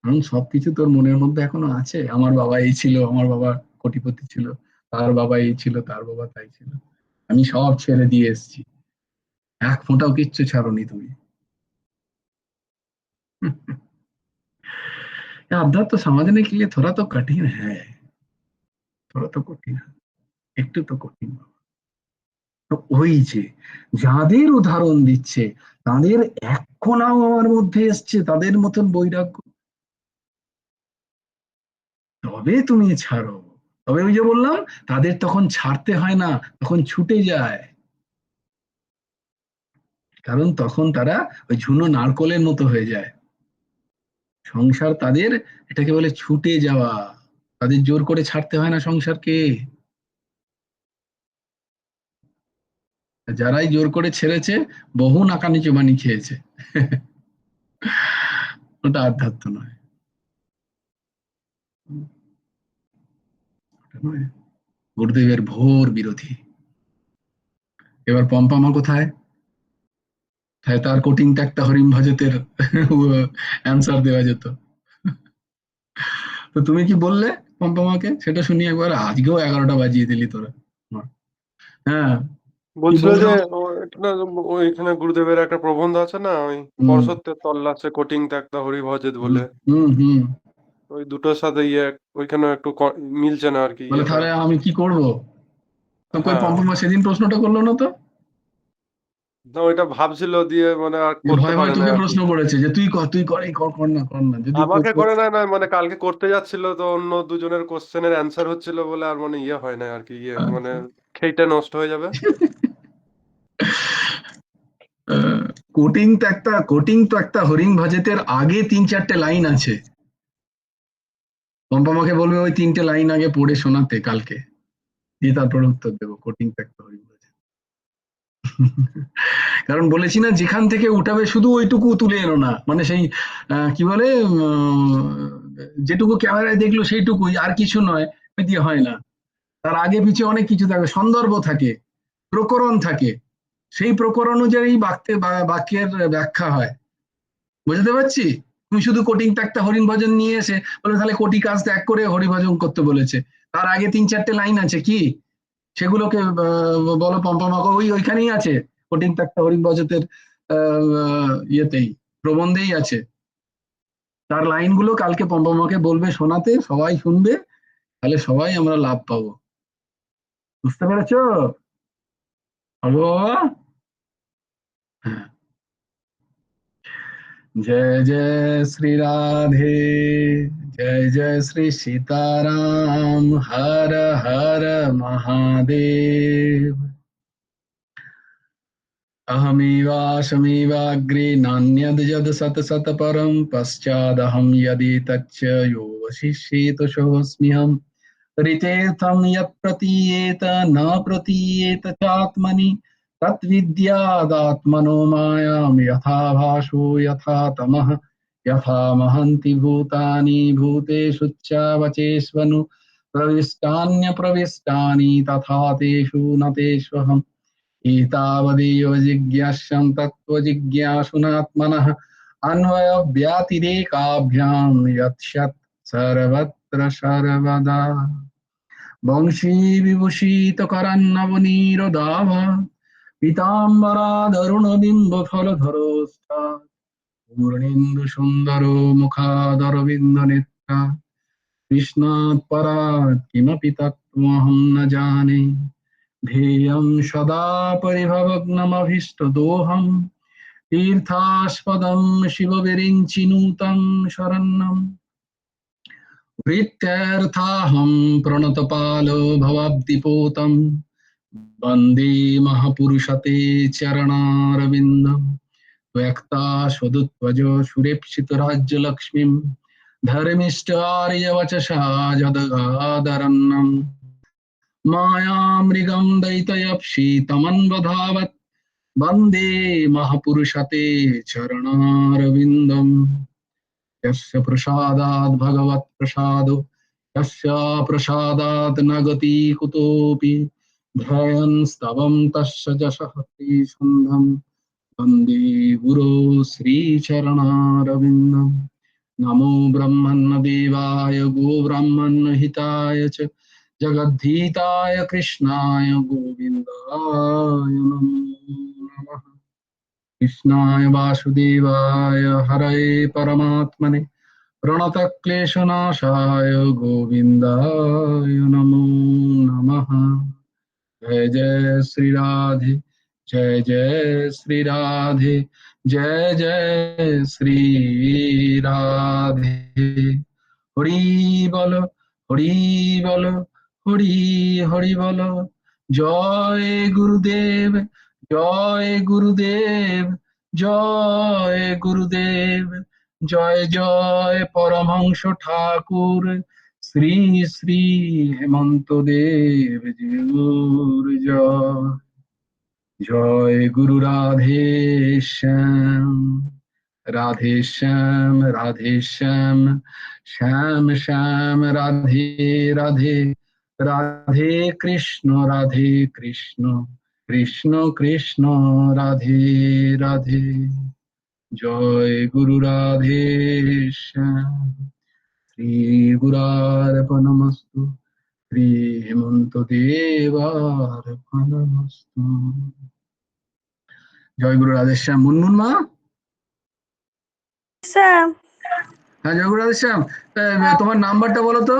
কারণ সবকিছু তোর মনের মধ্যে এখনো আছে, আমার বাবা এই ছিল, আমার বাবা কোটিপতি ছিল, তার বাবা এই ছিল, তার বাবা তাই ছিল, আমি সব ছেড়ে দিয়ে এসেছি, এক ফোঁটাও কিচ্ছু ছাড়োনি তুমি। अध्यात्म समझने के लिए थोड़ा तो कठिन है, थोड़ा तो कठिन है, একটু তো কঠিন। তো ওই যে যাদের উদাহরণ দিচ্ছে, তাদের এক কোণাও আমার মধ্যে এসছে তাদের মতন বৈরাগ্য, তবে তুমি ছাড়ো। তবে ওই যে বললাম, তাদের তখন ছাড়তে হয় না, তখন ছুটে যায়, কারণ তখন তারা ওই ঝুনো নারকলের মতো হয়ে যায়। সংসার তাদের, এটাকে বলে ছুটে যাওয়া, তাদের জোর করে ছাড়তে হয় না সংসারকে। যারাই জোর করে ছেড়েছে, বহু নাকানি চুবানি খেয়েছে। ওটা আধ্যাত্ম নয়, গুরুদেবের ভোর বিরোধী। এবার পম্পামা কোথায়? তার কোটিং একটা হরিণ ভজতের অ্যান্সার দেওয়া যেত। তো তুমি কি বললে পম্পামাকে সেটা শুনি একবার, আজকেও 11টা বাজিয়ে দিলি তোরা। হ্যাঁ, বলছিল যে বললাম? ওইখানে গুরুদেবের একটা প্রবন্ধ আছে না, ওই হুম পরসত্যের তল্লাশে কোটিং ত্যাগটা হরিভজেত বলে, হুম হুম। ওই দুটোর সাথে ওইখানে একটু মিলছে না আর কি বলে তাহলে আমি কি করব? তো কই হ্যাঁ, পম্পমা সেদিন প্রশ্নটা করলো না তো? না ওইটা ভাবছিল দিয়ে মানে আর করতে ভয় ভয় পারে না তোকে আর কি। প্রশ্ন করেছে যে তুই কর, তুই কর, এই কর, কর না, কর না, যদি আমাকে করে না, না মানে কালকে করতে যাচ্ছিল তো অন্য দুজনের কোশ্চেনের অ্যান্সার হচ্ছিল বলে আর মানে হয় না আর কি, মানে আচ্ছা। খেইটা নষ্ট হয়ে যাবে। কোটিং তো একটা হরিণ ভজেতের আগে 3-4টে লাইন আছে, পম্পমাকে বলবে ওই 3টে লাইন আগে পড়ে শোনাতে কালকে, দিয়ে তারপরে উত্তর দেবো কোটিং তো একটা হরিণ ভজেত। কারণ বলেছি না, যেখান থেকে উঠাবে শুধু ওইটুকু তুলে এলো না, মানে সেই কি বলে, যেটুকু ক্যামেরায় দেখলো সেইটুকুই, আর কিছু নয়, দিয়ে হয় না। তার আগে পিছে অনেক কিছু থাকে, সন্দর্ভ থাকে, প্রকরণ থাকে, সেই প্রকরণ অনুযায়ী বাক্যের ব্যাখ্যা হয়। বুঝতে পারছি? তুমি শুধু কোটিং একটা হরিণ ভজন নিয়ে এসে বলে তাহলে কোটি কাজ ত্যাগ করে হরিভজন করতে বলেছে, তার আগে 3-4টে লাইন আছে, কি সেগুলোকে বলো পম্পমাকে, ওইখানেই আছে, কোটিং একটা হরিণ ভজতের ইয়েতেই, প্রবন্ধেই আছে। তার লাইনগুলো কালকে পম্পমাকে বলবে শোনাতে, সবাই শুনবে, তাহলে সবাই আমরা লাভ পাবো। বুঝতে পেরেছো? হ্যালো। হ্যাঁ। जय जय श्री राधे, जय जय श्री सीताराम, हर हर महादेव। अहमेवाशमेवाग्रे नान्यद् यद् सत सत परं, पश्चादहं यदि तच्च यो वशिष्येत सोऽस्म्यहम्, ऋतेऽर्थं यत् प्रतीयेत न प्रतीयेत चात्मनि तद्विद्यादात्मनो मायां यथा भासो यथा तमः यथा महन्ति भूतानि भूतेषु च वचेष्वनु प्रविष्टान्यप्रविष्टानि तथा तेषु न तेष्वहम् एतावदेव जिज्ञास्यं तत्त्वजिज्ञासुनात्मनः अन्वयव्यतिरेकाभ्यां यत्सत् सर्वत्र सर्वदा वंशी विभूषितकरन्नवनीरोदाभ पीताम्बरादरुणबिम्बफलधरोष्ठा पूर्णेन्दुसुन्दरो मुखादरविन्दनेत्रा कृष्णात् परात् किमपि तत्त्वमहं न जाने ध्येयं सदा परिभवग्नमभीष्टदोहम् तीर्थास्पदं शिवविरिञ्चिनुतं शरणम् वृत्त्यर्थाहं प्रणतपालो भवाब्धिपोतं वन्दे महापुरुषते चरणारविन्दम् त्वक्ताश्वदुत्वजो सुरेप्सितराज्यलक्ष्मीं धर्मिष्ठार्यवचसा जदगादरन्नम् मायामृगं दयितयप्सितमन्वधावत् वन्दे महापुरुषते चरणारविन्दम् यस्य प्रसादात् भगवत्प्रसादो यस्य प्रसादात् न गति कुतोऽपि ध्यायन् स्तवं तस्य जशः श्रीसन्धम् वन्दे गुरो श्रीचरणारविन्दम् नमो ब्रह्मण्यदेवाय गोब्राह्मणहिताय च जगद्धीताय कृष्णाय गोविन्दाय नमो नमः कृष्णाय वासुदेवाय हरये परमात्मने प्रणतक्लेशनाशाय गोविन्दाय नमो नमः जय जय श्री राधे जय जय श्री राधे जय जय श्री राधे हरि বল হরি বল হরি হরি বল জয় গুরুদেব জয় গুরুদেব জয় গুরুদেব জয় জয় পরমহংস ঠাকুর শ্রী শ্রী হেমন্ত দেব জিউর জয় জয় গুরু রাধে শ্যাম রাধে শ্যাম রাধে শ্যাম শ্যাম শ্যাম রাধে রাধে রাধে কৃষ্ণ কৃষ্ণ কৃষ্ণ রাধে রাধে জয় গুরু রাধে শ্যাম শ্রী গুরার্পণমস্তু শ্রী হেমন্ত দেবার্পণমস্তু জয় গুরু রাধে শ্যাম মুনমুন মা স্যার হ্যাঁ জয় গুরু রাধে শ্যাম তোমার নাম্বারটা বলো তো